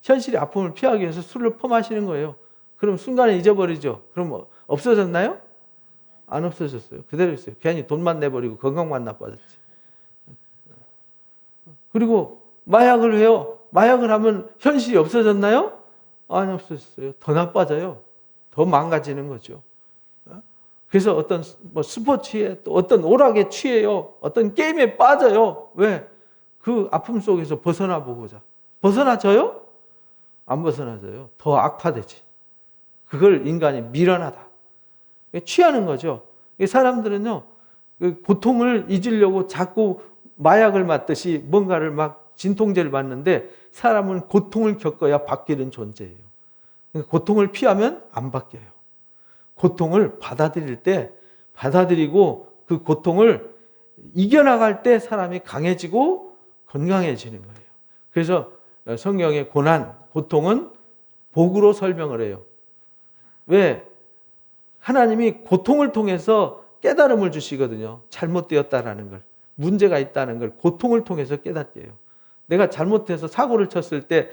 현실의 아픔을 피하기 위해서 술을 퍼마시는 거예요. 그럼 순간에 잊어버리죠. 그럼 없어졌나요? 안 없어졌어요. 그대로 있어요. 괜히 돈만 내버리고 건강만 나빠졌지. 그리고 마약을 해요. 마약을 하면 현실이 없어졌나요? 안 없어졌어요. 더 나빠져요. 더 망가지는 거죠. 그래서 어떤 스포츠에 또 어떤 오락에 취해요. 어떤 게임에 빠져요. 왜? 그 아픔 속에서 벗어나 보고자. 벗어나져요? 안 벗어나져요. 더 악화되지. 그걸 인간이 미련하다. 취하는 거죠. 사람들은요, 그 고통을 잊으려고 자꾸 마약을 맞듯이 뭔가를 막 진통제를 맞는데 사람은 고통을 겪어야 바뀌는 존재예요. 고통을 피하면 안 바뀌어요. 고통을 받아들일 때 받아들이고 그 고통을 이겨나갈 때 사람이 강해지고 건강해지는 거예요. 그래서 성경의 고난, 고통은 복으로 설명을 해요. 왜? 하나님이 고통을 통해서 깨달음을 주시거든요. 잘못되었다라는 걸. 문제가 있다는 걸 고통을 통해서 깨닫게 해요. 내가 잘못해서 사고를 쳤을 때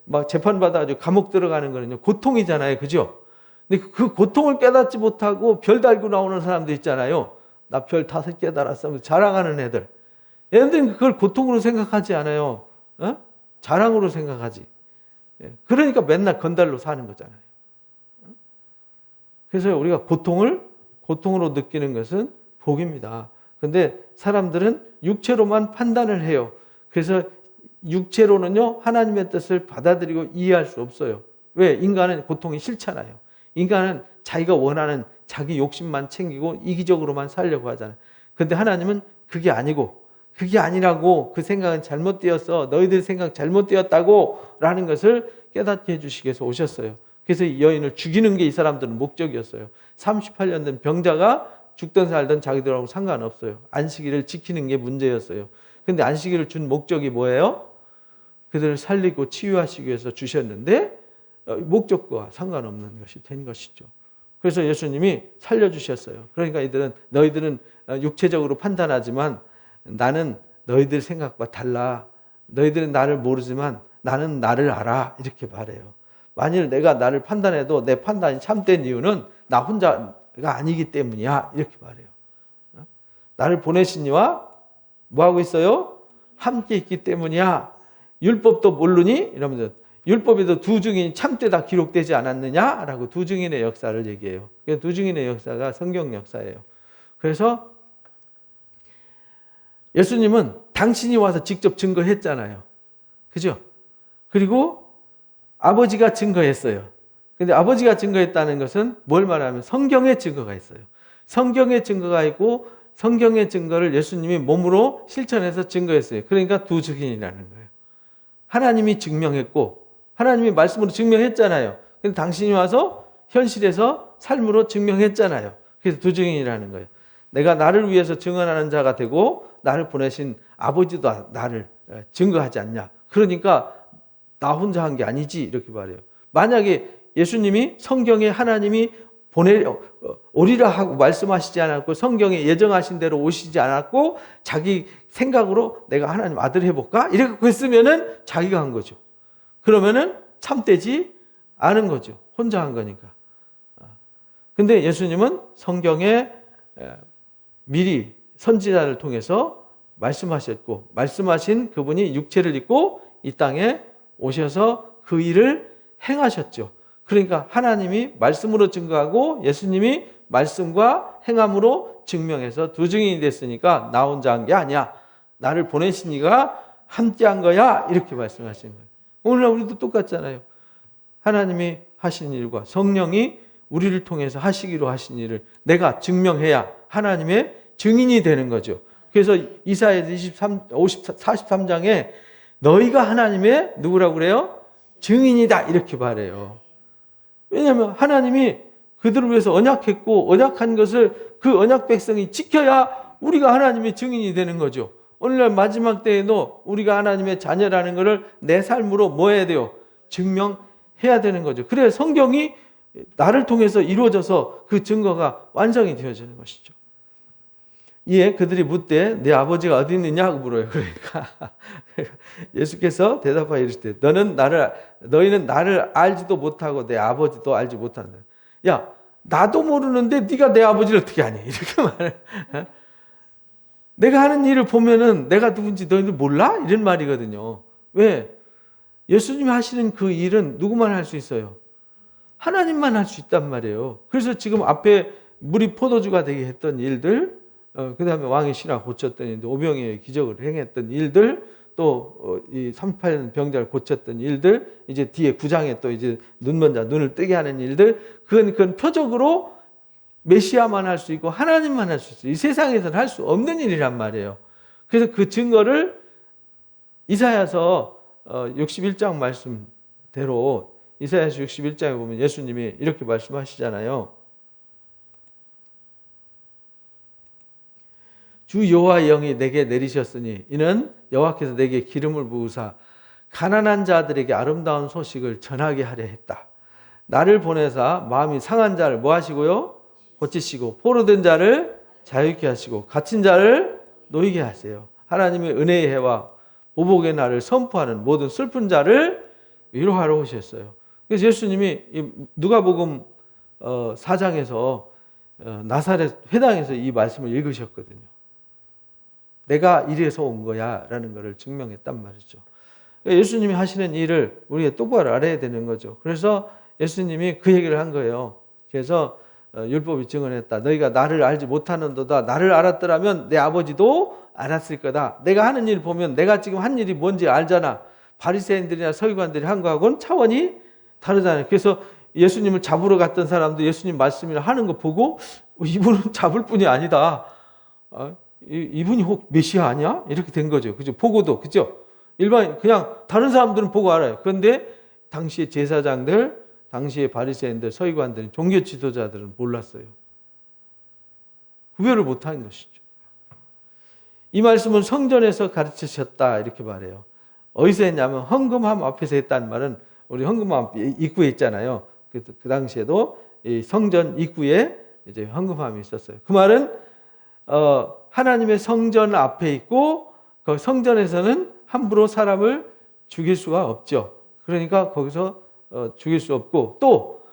막 재판받아가지고 감옥 들어가는 거는요. 고통이잖아요. 그죠? 근데 그 고통을 깨닫지 못하고 별 달고 나오는 사람들 있잖아요. 나 별 5개 달았어. 자랑하는 애들. 얘네들은 그걸 고통으로 생각하지 않아요. 자랑으로 생각하지. 그러니까 맨날 건달로 사는 거잖아요. 그래서 우리가 고통으로 느끼는 것은 복입니다. 근데 사람들은 육체로만 판단을 해요. 그래서 육체로는요, 하나님의 뜻을 받아들이고 이해할 수 없어요. 왜? 인간은 고통이 싫잖아요. 인간은 자기가 원하는 자기 욕심만 챙기고 이기적으로만 살려고 하잖아요. 근데 하나님은 그게 아니고, 그게 아니라고, 그 생각은 잘못되었어. 너희들 생각 잘못되었다고 라는 것을 깨닫게 해주시기 위해서 오셨어요. 그래서 이 여인을 죽이는 게 이 사람들은 목적이었어요. 38년 된 병자가 죽든 살든 자기들하고 상관없어요. 안식일을 지키는 게 문제였어요. 근데 안식일을 준 목적이 뭐예요? 그들을 살리고 치유하시기 위해서 주셨는데 목적과 상관없는 것이 된 것이죠. 그래서 예수님이 살려주셨어요. 그러니까 너희들은 육체적으로 판단하지만 나는 너희들 생각과 달라. 너희들은 나를 모르지만 나는 나를 알아. 이렇게 말해요. 만일 내가 나를 판단해도 내 판단이 참된 이유는 나 혼자가 아니기 때문이야. 이렇게 말해요. 나를 보내신 이와 뭐하고 있어요? 함께 있기 때문이야. 율법도 모르니? 이러면서 율법에도 두 증인이 참되다 기록되지 않았느냐? 라고 두 증인의 역사를 얘기해요. 두 증인의 역사가 성경 역사예요. 그래서 예수님은 당신이 와서 직접 증거했잖아요. 그죠? 그리고 아버지가 증거했어요. 근데 아버지가 증거했다는 것은 뭘 말하면 성경의 증거가 있어요. 성경의 증거가 있고 성경의 증거를 예수님이 몸으로 실천해서 증거했어요. 그러니까 두 증인이라는 거예요. 하나님이 증명했고 하나님이 말씀으로 증명했잖아요. 근데 당신이 와서 현실에서 삶으로 증명했잖아요. 그래서 두 증인이라는 거예요. 내가 나를 위해서 증언하는 자가 되고 나를 보내신 아버지도 나를 증거하지 않냐. 그러니까 나 혼자 한 게 아니지 이렇게 말해요. 만약에 예수님이 성경에 하나님이 오리라 하고 말씀하시지 않았고 성경에 예정하신 대로 오시지 않았고 자기 생각으로 내가 하나님 아들 해볼까? 이렇게 했으면은 자기가 한 거죠. 그러면은 참되지 않은 거죠. 혼자 한 거니까. 근데 예수님은 성경에 미리 선지자를 통해서 말씀하셨고 말씀하신 그분이 육체를 입고 이 땅에 오셔서 그 일을 행하셨죠. 그러니까 하나님이 말씀으로 증거하고 예수님이 말씀과 행함으로 증명해서 두 증인이 됐으니까 나 혼자 한 게 아니야. 나를 보내신 이가 함께 한 거야. 이렇게 말씀하시는 거예요. 오늘날 우리도 똑같잖아요. 하나님이 하신 일과 성령이 우리를 통해서 하시기로 하신 일을 내가 증명해야 하나님의 증인이 되는 거죠. 그래서 이사야서 43장에 너희가 하나님의 누구라고 그래요? 증인이다 이렇게 말해요. 왜냐하면 하나님이 그들을 위해서 언약했고 언약한 것을 그 언약 백성이 지켜야 우리가 하나님의 증인이 되는 거죠. 오늘날 마지막 때에도 우리가 하나님의 자녀라는 것을 내 삶으로 뭐 해야 돼요? 증명해야 되는 거죠. 그래야 성경이 나를 통해서 이루어져서 그 증거가 완성이 되어지는 것이죠. 이에 그들이 묻되 내 아버지가 어디 있느냐고 물어요. 그러니까 예수께서 대답하여 이르시되 너희는 나를 알지도 못하고 내 아버지도 알지 못한다. 야, 나도 모르는데 네가 내 아버지를 어떻게 아니? 이렇게 말해. 내가 하는 일을 보면은 내가 누군지 너희들 몰라? 이런 말이거든요. 왜? 예수님이 하시는 그 일은 누구만 할 수 있어요? 하나님만 할 수 있단 말이에요. 그래서 지금 앞에 물이 포도주가 되게 했던 일들, 그 다음에 왕의 신화 고쳤던 일들, 오병이어의 기적을 행했던 일들, 또 이 38년 병자를 고쳤던 일들, 이제 뒤에 9장에 또 이제 눈먼 자 눈을 뜨게 하는 일들, 그건 표적으로 메시아만 할 수 있고 하나님만 할 수 있어요. 이 세상에서는 할 수 없는 일이란 말이에요. 그래서 그 증거를 이사야서 61장 말씀대로 이사야서 61장에 보면 예수님이 이렇게 말씀하시잖아요. 주 여호와의 영이 내게 내리셨으니 이는 여호와께서 내게 기름을 부으사 가난한 자들에게 아름다운 소식을 전하게 하려 했다. 나를 보내사 마음이 상한 자를 뭐 하시고요? 고치시고 포로된 자를 자유케 하시고 갇힌 자를 놓이게 하세요. 하나님의 은혜의 해와 보복의 날을 선포하는 모든 슬픈 자를 위로하러 오셨어요. 그래서 예수님이 누가복음 4장에서 나사렛 회당에서 이 말씀을 읽으셨거든요. 내가 이래서 온 거야 라는 것을 증명했단 말이죠. 예수님이 하시는 일을 우리가 똑바로 알아야 되는 거죠. 그래서 예수님이 그 얘기를 한 거예요. 그래서 율법이 증언했다. 너희가 나를 알지 못하는도다. 나를 알았더라면 내 아버지도 알았을 거다. 내가 하는 일 보면 내가 지금 한 일이 뭔지 알잖아. 바리새인들이나 서기관들이 한 거하고는 차원이 다르잖아요. 그래서 예수님을 잡으러 갔던 사람도 예수님 말씀을 하는 거 보고 이분은 잡을 뿐이 아니다. 이분이 혹 메시아 아니야? 이렇게 된 거죠. 그죠? 보고도, 그죠? 일반, 그냥 다른 사람들은 보고 알아요. 그런데 당시의 제사장들, 당시의 바리새인들, 서기관들, 종교 지도자들은 몰랐어요. 구별을 못한 것이죠. 이 말씀은 성전에서 가르치셨다 이렇게 말해요. 어디서 했냐면 헌금함 앞에서 했다는 말은 우리 헌금함 입구에 있잖아요. 그 당시에도 이 성전 입구에 이제 헌금함이 있었어요. 그 말은 하나님의 성전 앞에 있고 그 성전에서는 함부로 사람을 죽일 수가 없죠. 그러니까 거기서 죽일 수 없고 또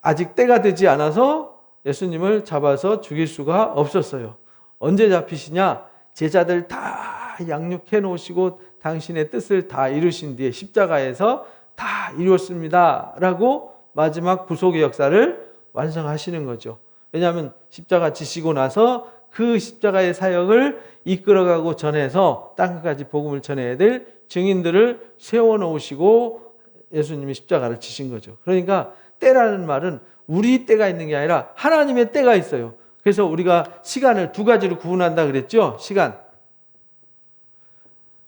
아직 때가 되지 않아서 예수님을 잡아서 죽일 수가 없었어요. 언제 잡히시냐? 제자들 다 양육해 놓으시고 당신의 뜻을 다 이루신 뒤에 십자가에서 다 이루었습니다 라고 마지막 구속의 역사를 완성하시는 거죠. 왜냐하면 십자가 지시고 나서 그 십자가의 사역을 이끌어가고 전해서 땅끝까지 복음을 전해야 될 증인들을 세워놓으시고 예수님이 십자가를 지신 거죠. 그러니까 때라는 말은 우리 때가 있는 게 아니라 하나님의 때가 있어요. 그래서 우리가 시간을 두 가지로 구분한다 그랬죠. 시간.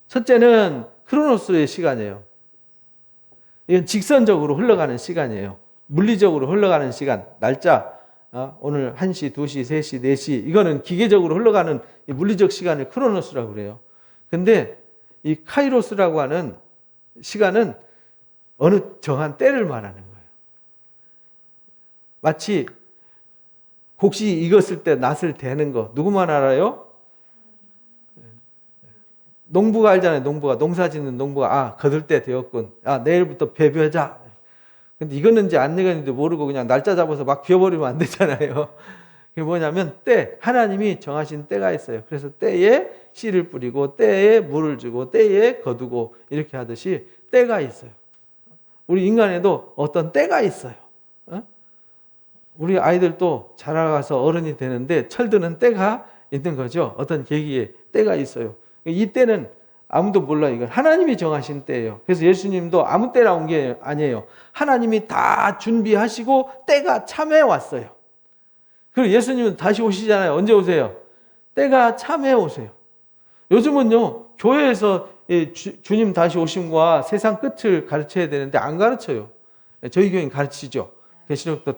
첫째는 크로노스의 시간이에요. 이건 직선적으로 흘러가는 시간이에요. 물리적으로 흘러가는 시간, 날짜. 오늘 1시, 2시, 3시, 4시 이거는 기계적으로 흘러가는 물리적 시간을 크로노스라고 그래요. 근데 이 카이로스라고 하는 시간은 어느 정한 때를 말하는 거예요. 마치 곡식 익었을 때 낫을 대는 거 누구만 알아요? 농부가 알잖아요. 농부가 농사 짓는 농부가 거둘 때 되었군. 내일부터 배벼자. 근데 익었는지 안 익었는지 모르고 그냥 날짜 잡아서 막 비워버리면 안 되잖아요. 그게 뭐냐면 때, 하나님이 정하신 때가 있어요. 그래서 때에 씨를 뿌리고 때에 물을 주고 때에 거두고 이렇게 하듯이 때가 있어요. 우리 인간에도 어떤 때가 있어요. 우리 아이들도 자라가서 어른이 되는데 철드는 때가 있는 거죠. 어떤 계기에 때가 있어요. 이 때는 아무도 몰라. 이건 하나님이 정하신 때예요. 그래서 예수님도 아무 때나 온 게 아니에요. 하나님이 다 준비하시고 때가 참해 왔어요. 그리고 예수님은 다시 오시잖아요. 언제 오세요? 때가 참해 오세요. 요즘은요, 교회에서 주님 다시 오심과 세상 끝을 가르쳐야 되는데 안 가르쳐요. 저희 교회는 가르치죠. 계시록도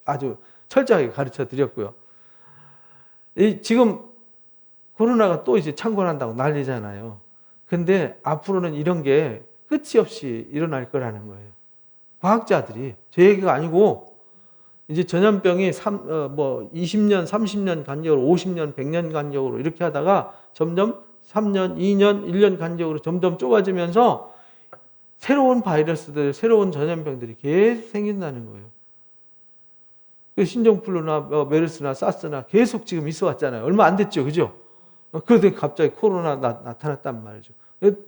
아주 철저하게 가르쳐 드렸고요. 지금 코로나가 또 이제 창궐한다고 난리잖아요. 근데 앞으로는 이런 게 끝이 없이 일어날 거라는 거예요. 과학자들이, 제 얘기가 아니고, 이제 전염병이 20년, 30년 간격으로, 50년, 100년 간격으로 이렇게 하다가 점점 3년, 2년, 1년 간격으로 점점 좁아지면서 새로운 바이러스들, 새로운 전염병들이 계속 생긴다는 거예요. 신종플루나 메르스나 사스나 계속 지금 있어 왔잖아요. 얼마 안 됐죠. 그죠? 그런데 갑자기 코로나 나타났단 말이죠.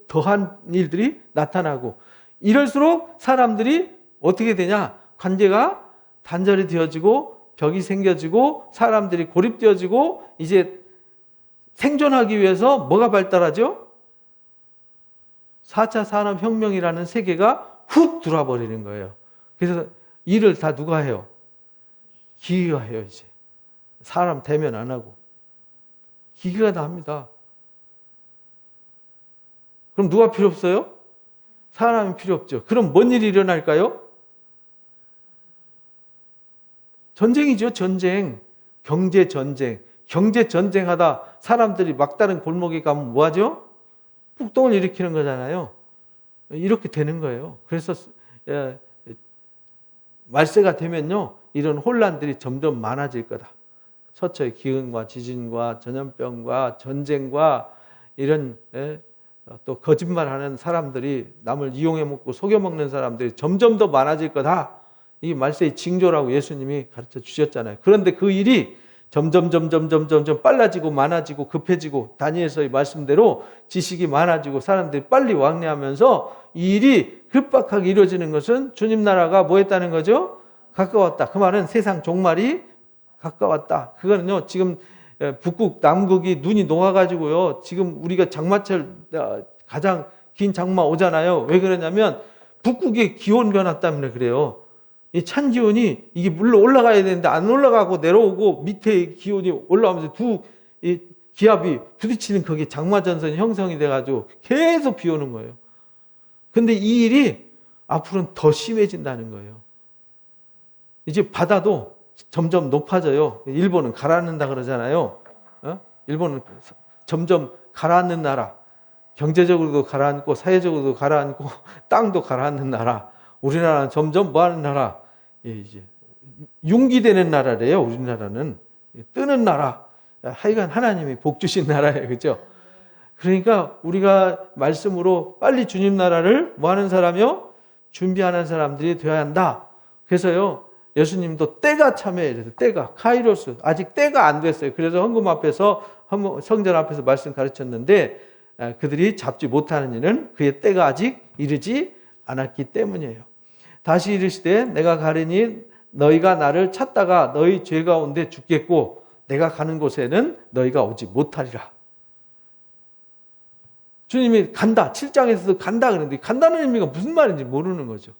더한 일들이 나타나고 이럴수록 사람들이 어떻게 되냐? 관계가 단절이 되어지고 벽이 생겨지고 사람들이 고립되어지고 이제 생존하기 위해서 뭐가 발달하죠? 4차 산업혁명이라는 세계가 훅 들어와 버리는 거예요. 그래서 일을 다 누가 해요? 기계가 해요, 이제. 사람 대면 안 하고. 기계가 다 합니다. 그럼 누가 필요 없어요? 사람이 필요 없죠. 그럼 뭔 일이 일어날까요? 전쟁이죠, 전쟁. 경제 전쟁. 경제 전쟁하다 사람들이 막다른 골목에 가면 뭐 하죠? 폭동을 일으키는 거잖아요. 이렇게 되는 거예요. 그래서 말세가 되면요, 이런 혼란들이 점점 많아질 거다. 서서히 기근과 지진과 전염병과 전쟁과 이런 또 거짓말하는 사람들이 남을 이용해 먹고 속여 먹는 사람들이 점점 더 많아질 거다. 이 말세의 징조라고 예수님이 가르쳐 주셨잖아요. 그런데 그 일이 점점 빨라지고 많아지고 급해지고 다니엘서의 말씀대로 지식이 많아지고 사람들이 빨리 왕래하면서 이 일이 급박하게 이루어지는 것은 주님 나라가 뭐 했다는 거죠? 가까웠다. 그 말은 세상 종말이 가까웠다. 그거는요, 지금 북극, 남극이 눈이 녹아가지고요, 지금 우리가 장마철 가장 긴 장마 오잖아요. 왜 그러냐면 북극의 기온 변화 때문에 그래요. 이 찬 기온이 이게 물로 올라가야 되는데 안 올라가고 내려오고 밑에 기온이 올라오면서 두 기압이 부딪히는 거기에 장마전선이 형성이 돼가지고 계속 비 오는 거예요. 근데 이 일이 앞으로는 더 심해진다는 거예요. 이제 바다도 점점 높아져요. 일본은 가라앉는다 그러잖아요. 일본은 점점 가라앉는 나라. 경제적으로도 가라앉고 사회적으로도 가라앉고 땅도 가라앉는 나라. 우리나라는 점점 뭐 하는 나라? 이제 융기되는 나라래요. 우리나라는 뜨는 나라. 하여간 하나님이 복 주신 나라예요. 그죠? 그러니까 우리가 말씀으로 빨리 주님 나라를 뭐 하는 사람이요? 준비하는 사람들이 되어야 한다. 그래서요, 예수님도 때가 참여해야 돼요. 때가. 카이로스. 아직 때가 안 됐어요. 그래서 헌금 앞에서, 성전 앞에서 말씀 가르쳤는데 그들이 잡지 못하는 이는 그의 때가 아직 이르지 않았기 때문이에요. 다시 이르시되 내가 가리니 너희가 나를 찾다가 너희 죄 가운데 죽겠고 내가 가는 곳에는 너희가 오지 못하리라. 주님이 간다. 7장에서도 간다 그랬는데 간다는 의미가 무슨 말인지 모르는 거죠.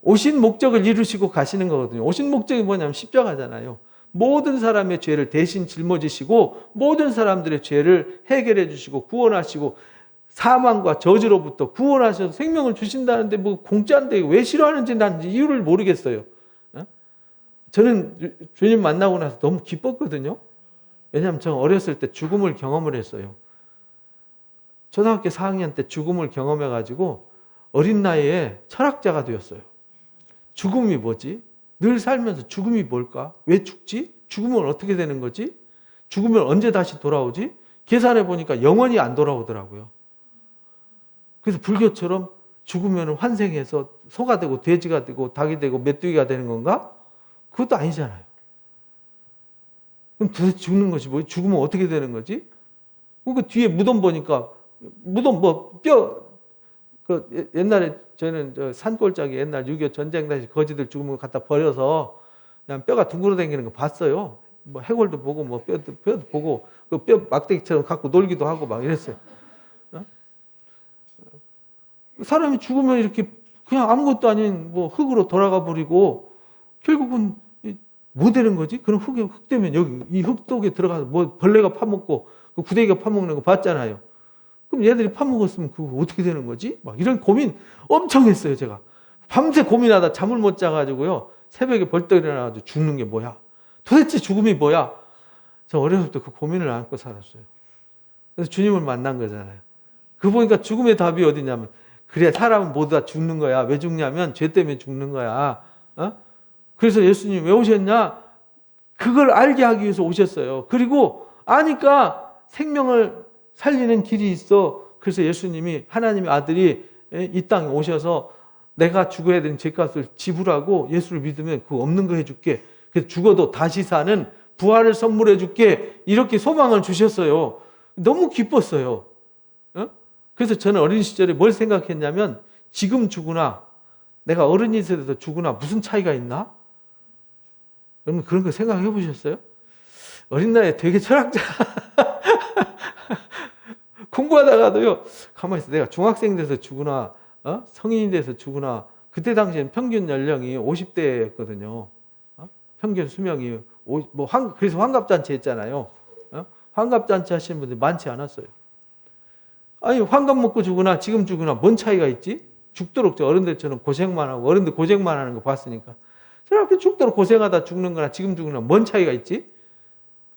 오신 목적을 이루시고 가시는 거거든요. 오신 목적이 뭐냐면 십자가잖아요. 모든 사람의 죄를 대신 짊어지시고 모든 사람들의 죄를 해결해 주시고 구원하시고 사망과 저주로부터 구원하셔서 생명을 주신다는데 뭐 공짜인데 왜 싫어하는지 난 이유를 모르겠어요. 저는 주님 만나고 나서 너무 기뻤거든요. 왜냐하면 저는 어렸을 때 죽음을 경험을 했어요. 초등학교 4학년 때 죽음을 경험해가지고 어린 나이에 철학자가 되었어요. 죽음이 뭐지? 늘 살면서 죽음이 뭘까? 왜 죽지? 죽으면 어떻게 되는 거지? 죽으면 언제 다시 돌아오지? 계산해 보니까 영원히 안 돌아오더라고요. 그래서 불교처럼 죽으면 환생해서 소가 되고 돼지가 되고 닭이 되고 메뚜기가 되는 건가? 그것도 아니잖아요. 그럼 도대체 죽는 것이 뭐지? 죽으면 어떻게 되는 거지? 그 뒤에 무덤 보니까 무덤 옛날에 저는 산골짜기 옛날 6.25 전쟁 당시 거지들 죽으면 갖다 버려서 그냥 뼈가 둥그러 다니는 거 봤어요. 뭐 해골도 보고 뭐 뼈도 보고 그 뼈 막대기처럼 갖고 놀기도 하고 막 이랬어요. 어? 사람이 죽으면 이렇게 그냥 아무것도 아닌 뭐 흙으로 돌아가 버리고 결국은 뭐 되는 거지? 그럼 흙 되면 여기 이 흙독에 들어가서 뭐 벌레가 파먹고 그 구데기가 파먹는 거 봤잖아요. 그럼 얘들이 파먹었으면 그거 어떻게 되는 거지? 막 이런 고민 엄청 했어요, 제가. 밤새 고민하다 잠을 못 자가지고요. 새벽에 벌떡 일어나가지고 죽는 게 뭐야? 도대체 죽음이 뭐야? 저 어렸을 때 그 고민을 안고 살았어요. 그래서 주님을 만난 거잖아요. 그 보니까 죽음의 답이 어디냐면, 그래, 사람은 모두 다 죽는 거야. 왜 죽냐면 죄 때문에 죽는 거야. 그래서 예수님 왜 오셨냐? 그걸 알게 하기 위해서 오셨어요. 그리고 아니까 생명을 살리는 길이 있어. 그래서 예수님이 하나님의 아들이 이 땅에 오셔서 내가 죽어야 되는 죄값을 지불하고 예수를 믿으면 그거 없는 거 해줄게. 그래서 죽어도 다시 사는 부활을 선물해 줄게. 이렇게 소망을 주셨어요. 너무 기뻤어요. 그래서 저는 어린 시절에 뭘 생각했냐면 지금 죽으나 내가 어른이 돼서 죽으나 무슨 차이가 있나? 여러분 그런 거 생각해 보셨어요? 어린 나이에 되게 철학자 공부하다가도요, 가만히 있어. 내가 중학생 돼서 죽으나, 성인이 돼서 죽으나, 그때 당시엔 평균 연령이 50대였거든요. 평균 수명이, 그래서 환갑잔치 했잖아요. 환갑잔치 하시는 분들이 많지 않았어요. 아니, 환갑 먹고 죽으나, 지금 죽으나, 뭔 차이가 있지? 죽도록 어른들처럼 고생만 하고, 어른들 고생만 하는 거 봤으니까. 저렇게 죽도록 고생하다 죽는 거나, 지금 죽으나, 뭔 차이가 있지?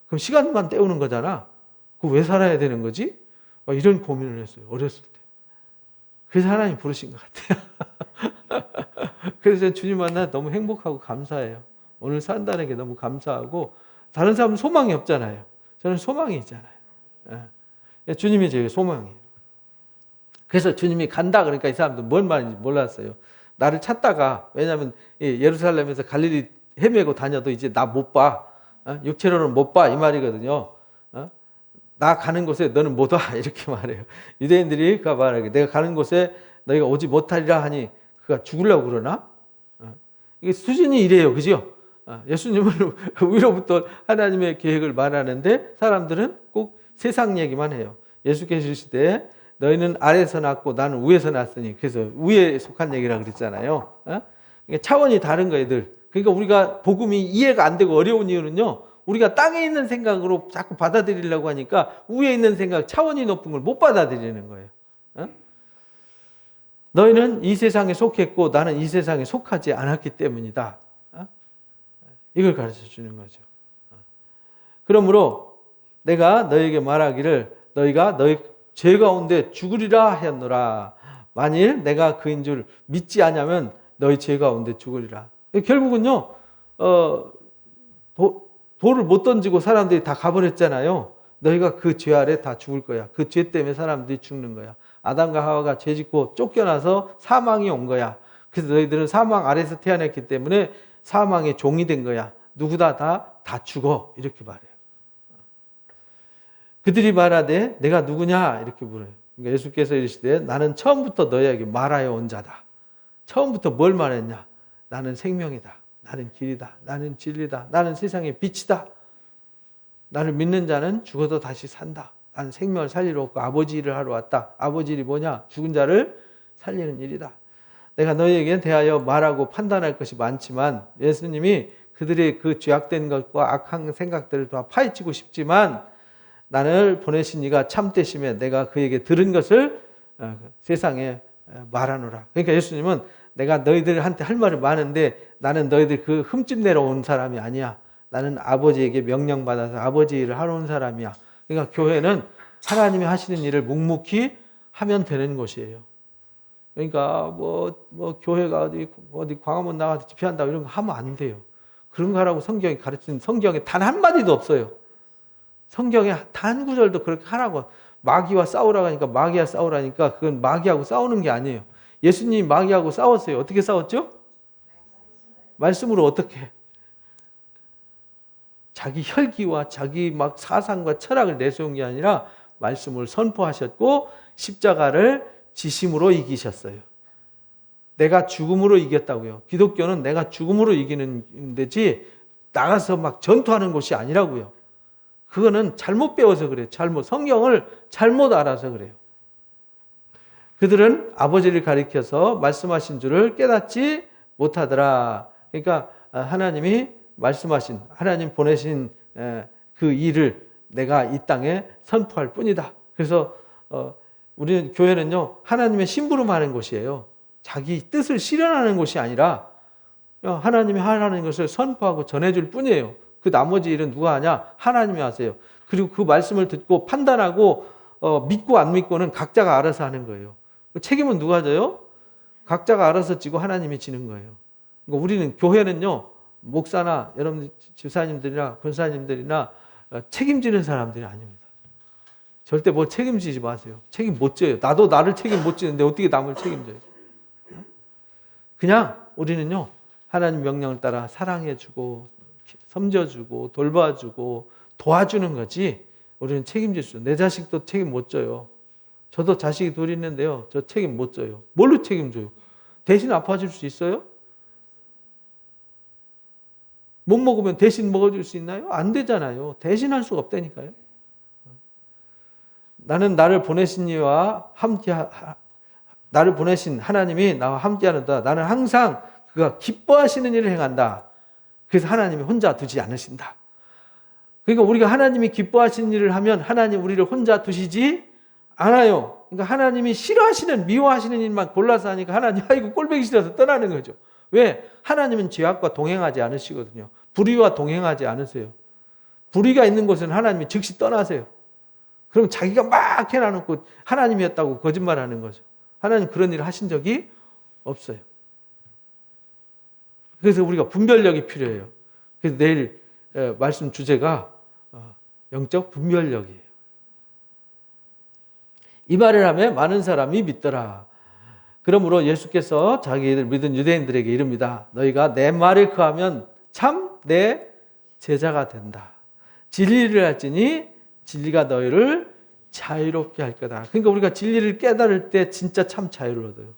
그럼 시간만 때우는 거잖아. 그거 왜 살아야 되는 거지? 이런 고민을 했어요. 어렸을 때. 그래서 하나님 부르신 것 같아요. 그래서 주님 만나 너무 행복하고 감사해요. 오늘 산다는 게 너무 감사하고 다른 사람은 소망이 없잖아요. 저는 소망이 있잖아요. 주님이 제 소망이에요. 그래서 주님이 간다 그러니까 이 사람들 뭔 말인지 몰랐어요. 나를 찾다가 왜냐하면 예루살렘에서 갈릴리 헤매고 다녀도 이제 나 못 봐. 육체로는 못 봐 이 말이거든요. 나 가는 곳에 너는 못 와 이렇게 말해요. 유대인들이 그 말하게 내가 가는 곳에 너희가 오지 못하리라 하니 그가 죽으려고 그러나? 이게 수준이 이래요, 그죠? 예수님은 위로부터 하나님의 계획을 말하는데 사람들은 꼭 세상 얘기만 해요. 예수 계실 시대에 너희는 아래에서 났고 나는 위에서 났으니 그래서 위에 속한 얘기라 그랬잖아요. 차원이 다른 거예요, 늘. 그러니까 우리가 복음이 이해가 안 되고 어려운 이유는요. 우리가 땅에 있는 생각으로 자꾸 받아들이려고 하니까 위에 있는 생각, 차원이 높은 걸 못 받아들이는 거예요. 너희는 이 세상에 속했고 나는 이 세상에 속하지 않았기 때문이다. 이걸 가르쳐 주는 거죠. 그러므로 내가 너희에게 말하기를 너희가 너희 죄 가운데 죽으리라 하였노라. 만일 내가 그인 줄 믿지 않으면 너희 죄 가운데 죽으리라. 결국은요. 돌을 못 던지고 사람들이 다 가버렸잖아요. 너희가 그 죄 아래 다 죽을 거야. 그 죄 때문에 사람들이 죽는 거야. 아담과 하와가 죄 짓고 쫓겨나서 사망이 온 거야. 그래서 너희들은 사망 아래서 태어났기 때문에 사망의 종이 된 거야. 누구다 다 죽어. 이렇게 말해요. 그들이 말하되 내가 누구냐? 이렇게 물어요. 그러니까 예수께서 이르시되 나는 처음부터 너희에게 말하여 온 자다. 처음부터 뭘 말했냐? 나는 생명이다. 나는 길이다. 나는 진리다. 나는 세상의 빛이다. 나를 믿는 자는 죽어도 다시 산다. 나는 생명을 살리러 왔고 아버지 일을 하러 왔다. 아버지 일이 뭐냐? 죽은 자를 살리는 일이다. 내가 너희에게 대하여 말하고 판단할 것이 많지만 예수님이 그들의 그 죄악된 것과 악한 생각들을 다 파헤치고 싶지만 나를 보내신 이가 참되시며 내가 그에게 들은 것을 세상에 말하노라. 그러니까 예수님은 내가 너희들한테 할 말이 많은데 나는 너희들 그 흠집 내러 온 사람이 아니야. 나는 아버지에게 명령받아서 아버지 일을 하러 온 사람이야. 그러니까 교회는 하나님이 하시는 일을 묵묵히 하면 되는 곳이에요. 그러니까 뭐 교회가 어디 광화문 나가서 집회한다 이런 거 하면 안 돼요. 그런 거 하라고 성경이 가르치는 성경에 단 한마디도 없어요. 성경에 단 구절도 그렇게 하라고 마귀와 싸우라고 하니까 마귀와 싸우라니까 그건 마귀하고 싸우는 게 아니에요. 예수님이 마귀하고 싸웠어요. 어떻게 싸웠죠? 말씀으로 어떻게? 자기 혈기와 자기 막 사상과 철학을 내세운 게 아니라 말씀을 선포하셨고 십자가를 지심으로 이기셨어요. 내가 죽음으로 이겼다고요. 기독교는 내가 죽음으로 이기는 데지 나가서 막 전투하는 곳이 아니라고요. 그거는 잘못 배워서 그래요. 성경을 잘못 알아서 그래요. 그들은 아버지를 가리켜서 말씀하신 줄을 깨닫지 못하더라. 그러니까 하나님이 말씀하신, 하나님 보내신 그 일을 내가 이 땅에 선포할 뿐이다. 그래서 우리는 교회는요, 하나님의 심부름하는 곳이에요. 자기 뜻을 실현하는 곳이 아니라 하나님이 하라는 것을 선포하고 전해줄 뿐이에요. 그 나머지 일은 누가 하냐? 하나님이 하세요. 그리고 그 말씀을 듣고 판단하고 믿고 안 믿고는 각자가 알아서 하는 거예요. 책임은 누가 져요? 각자가 알아서 지고 하나님이 지는 거예요. 그러니까 우리는 교회는요, 목사나 여러분 집사님들이나 권사님들이나 책임지는 사람들이 아닙니다. 절대 뭐 책임지지 마세요. 책임 못 져요. 나도 나를 책임 못 지는데 어떻게 남을 책임져요? 그냥 우리는요, 하나님 명령을 따라 사랑해주고 섬겨주고 돌봐주고 도와주는 거지, 우리는 책임질 수, 내 자식도 책임 못 져요. 저도 자식이 둘 있는데요, 저 책임 못 져요. 뭘로 책임져요? 대신 아파줄 수 있어요? 못 먹으면 대신 먹어줄 수 있나요? 안 되잖아요. 대신할 수가 없다니까요. 나는 나를 보내신 이와 함께 나를 보내신 하나님이 나와 함께하는다. 나는 항상 그가 기뻐하시는 일을 행한다. 그래서 하나님이 혼자 두지 않으신다. 그러니까 우리가 하나님이 기뻐하시는 일을 하면 하나님 우리를 혼자 두시지 않아요. 그러니까 하나님이 싫어하시는, 미워하시는 일만 골라서 하니까 하나님 아이고 꼴보기 싫어서 떠나는 거죠. 왜? 하나님은 죄악과 동행하지 않으시거든요. 불의와 동행하지 않으세요. 불의가 있는 곳은 하나님이 즉시 떠나세요. 그럼 자기가 막 해놔놓고 하나님이었다고 거짓말하는 거죠. 하나님 그런 일을 하신 적이 없어요. 그래서 우리가 분별력이 필요해요. 그래서 내일 말씀 주제가 영적 분별력이에요. 이 말을 하며 많은 사람이 믿더라. 그러므로 예수께서 자기를 믿은 유대인들에게 이릅니다. 너희가 내 말을 거하면 참 내 제자가 된다. 진리를 알지니 진리가 너희를 자유롭게 할 거다. 그러니까 우리가 진리를 깨달을 때 진짜 참 자유를 얻어요.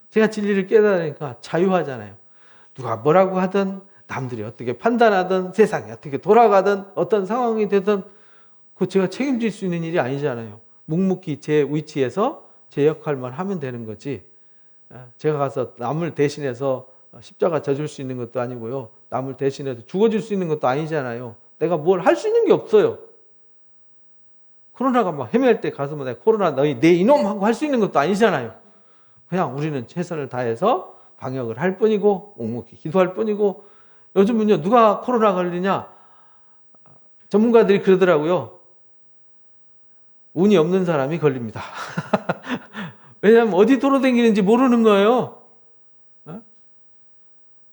제가 진리를 깨달으니까 자유하잖아요. 누가 뭐라고 하든, 남들이 어떻게 판단하든, 세상이 어떻게 돌아가든, 어떤 상황이 되든 그거 제가 책임질 수 있는 일이 아니잖아요. 묵묵히 제 위치에서 제 역할만 하면 되는 거지. 제가 가서 남을 대신해서 십자가 져줄 수 있는 것도 아니고요. 남을 대신해서 죽어줄 수 있는 것도 아니잖아요. 내가 뭘 할 수 있는 게 없어요. 코로나가 막 헤맬 때 가서 내가 코로나 너희 내 이놈 하고 할 수 있는 것도 아니잖아요. 그냥 우리는 최선을 다해서 방역을 할 뿐이고 묵묵히 기도할 뿐이고, 요즘은요 누가 코로나 걸리냐 전문가들이 그러더라고요. 운이 없는 사람이 걸립니다. 왜냐하면 어디 돌아다니는지 모르는 거예요.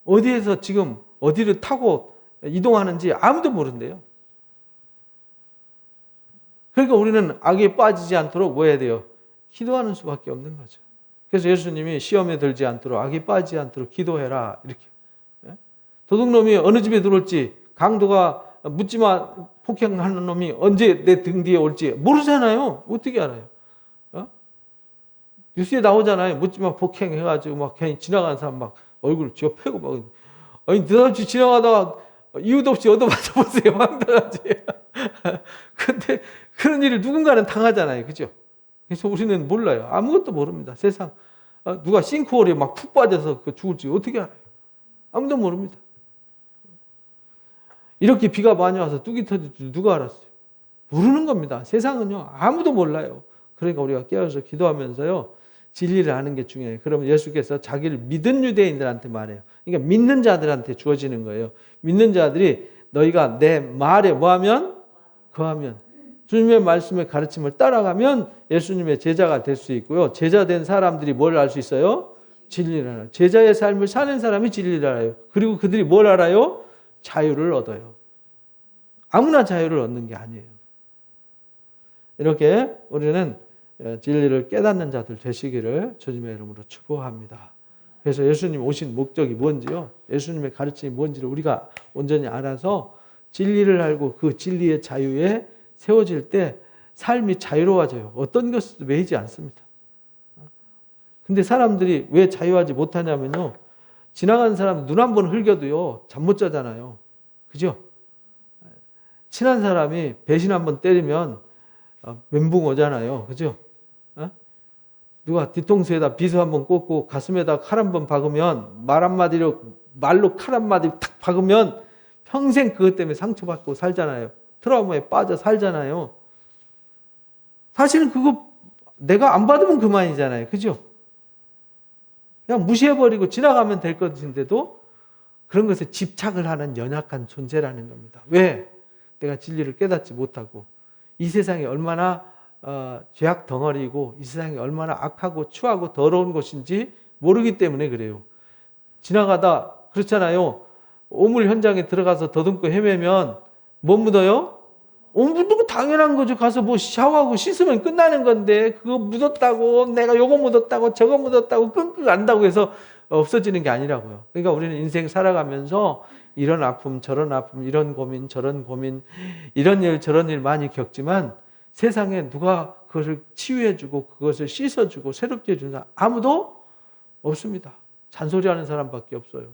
어디에서 지금 어디를 타고 이동하는지 아무도 모른대요. 그러니까 우리는 악에 빠지지 않도록 뭐 해야 돼요? 기도하는 수밖에 없는 거죠. 그래서 예수님이 시험에 들지 않도록, 악에 빠지지 않도록 기도해라 이렇게. 도둑놈이 어느 집에 들어올지, 강도가 묻지마 폭행하는 놈이 언제 내 등 뒤에 올지 모르잖아요. 어떻게 알아요? 뉴스에 나오잖아요. 묻지마 폭행해가지고 막 괜히 지나가는 사람 막 얼굴 쥐어 패고 막, 아니 느닷없이 지나가다가 이유도 없이 얻어맞아 보세요. 황당하지. 근데 그런 일을 누군가는 당하잖아요. 그죠? 그래서 우리는 몰라요. 아무것도 모릅니다. 세상. 누가 싱크홀에 막 푹 빠져서 죽을지 어떻게 알아요? 아무도 모릅니다. 이렇게 비가 많이 와서 뚝이 터질 줄 누가 알았어요? 모르는 겁니다. 세상은요, 아무도 몰라요. 그러니까 우리가 깨어서 기도하면서요, 진리를 아는 게 중요해요. 그러면 예수께서 자기를 믿은 유대인들한테 말해요. 그러니까 믿는 자들한테 주어지는 거예요. 믿는 자들이 너희가 내 말에 뭐하면? 거하면. 주님의 말씀의 가르침을 따라가면 예수님의 제자가 될 수 있고요. 제자 된 사람들이 뭘 알 수 있어요? 진리를 알아요. 제자의 삶을 사는 사람이 진리를 알아요. 그리고 그들이 뭘 알아요? 자유를 얻어요. 아무나 자유를 얻는 게 아니에요. 이렇게 우리는 진리를 깨닫는 자들 되시기를 주님의 이름으로 축복합니다. 그래서 예수님 오신 목적이 뭔지요, 예수님의 가르침이 뭔지를 우리가 온전히 알아서 진리를 알고 그 진리의 자유에 세워질 때 삶이 자유로워져요. 어떤 것에도 매이지 않습니다. 근데 사람들이 왜 자유하지 못하냐면요. 지나가는 사람 눈 한 번 흘겨도요. 잠 못 자잖아요. 그죠? 친한 사람이 배신 한 번 때리면 멘붕 오잖아요. 그죠? 누가 뒤통수에다 비수 한 번 꽂고 가슴에다 칼 한 번 박으면 말로 칼 한마디 탁 박으면 평생 그것 때문에 상처받고 살잖아요. 트라우마에 빠져 살잖아요. 사실은 그거 내가 안 받으면 그만이잖아요. 그죠? 그냥 무시해버리고 지나가면 될 것인데도 그런 것에 집착을 하는 연약한 존재라는 겁니다. 왜? 내가 진리를 깨닫지 못하고 이 세상이 얼마나 죄악 덩어리이고 이 세상이 얼마나 악하고 추하고 더러운 곳인지 모르기 때문에 그래요. 지나가다 그렇잖아요. 오물 현장에 들어가서 더듬고 헤매면 뭐 묻어요? 묻는 거 당연한 거죠. 가서 뭐 샤워하고 씻으면 끝나는 건데 그거 묻었다고 내가 요거 묻었다고 저거 묻었다고 끙끙 안다고 해서 없어지는 게 아니라고요. 그러니까 우리는 인생 살아가면서 이런 아픔 저런 아픔 이런 고민 저런 고민 이런 일 저런 일 많이 겪지만 세상에 누가 그것을 치유해주고 그것을 씻어주고 새롭게 해주는 사람 아무도 없습니다. 잔소리하는 사람밖에 없어요.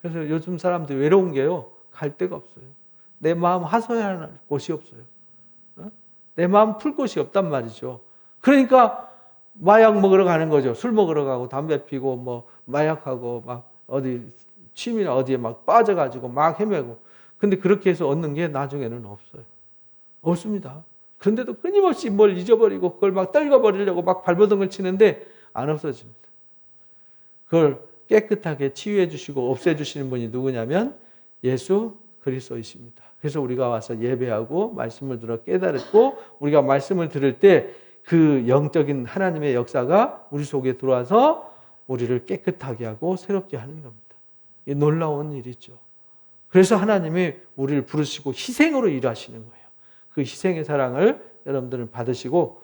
그래서 요즘 사람들이 외로운 게요. 갈 데가 없어요. 내 마음 하소연할 곳이 없어요. 내 마음 풀 곳이 없단 말이죠. 그러니까 마약 먹으러 가는 거죠. 술 먹으러 가고 담배 피고 뭐 마약하고 막 어디 취미나 어디에 막 빠져가지고 막 헤매고. 근데 그렇게 해서 얻는 게 나중에는 없어요. 없습니다. 그런데도 끊임없이 뭘 잊어버리고 그걸 막 떨궈버리려고 막 발버둥을 치는데 안 없어집니다. 그걸 깨끗하게 치유해 주시고 없애 주시는 분이 누구냐면 예수 그리스도이십니다. 그래서 우리가 와서 예배하고 말씀을 들어 깨달았고 우리가 말씀을 들을 때 그 영적인 하나님의 역사가 우리 속에 들어와서 우리를 깨끗하게 하고 새롭게 하는 겁니다. 이 놀라운 일이죠. 그래서 하나님이 우리를 부르시고 희생으로 일하시는 거예요. 그 희생의 사랑을 여러분들은 받으시고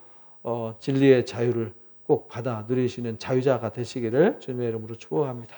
진리의 자유를 꼭 받아 누리시는 자유자가 되시기를 주님의 이름으로 축복합니다.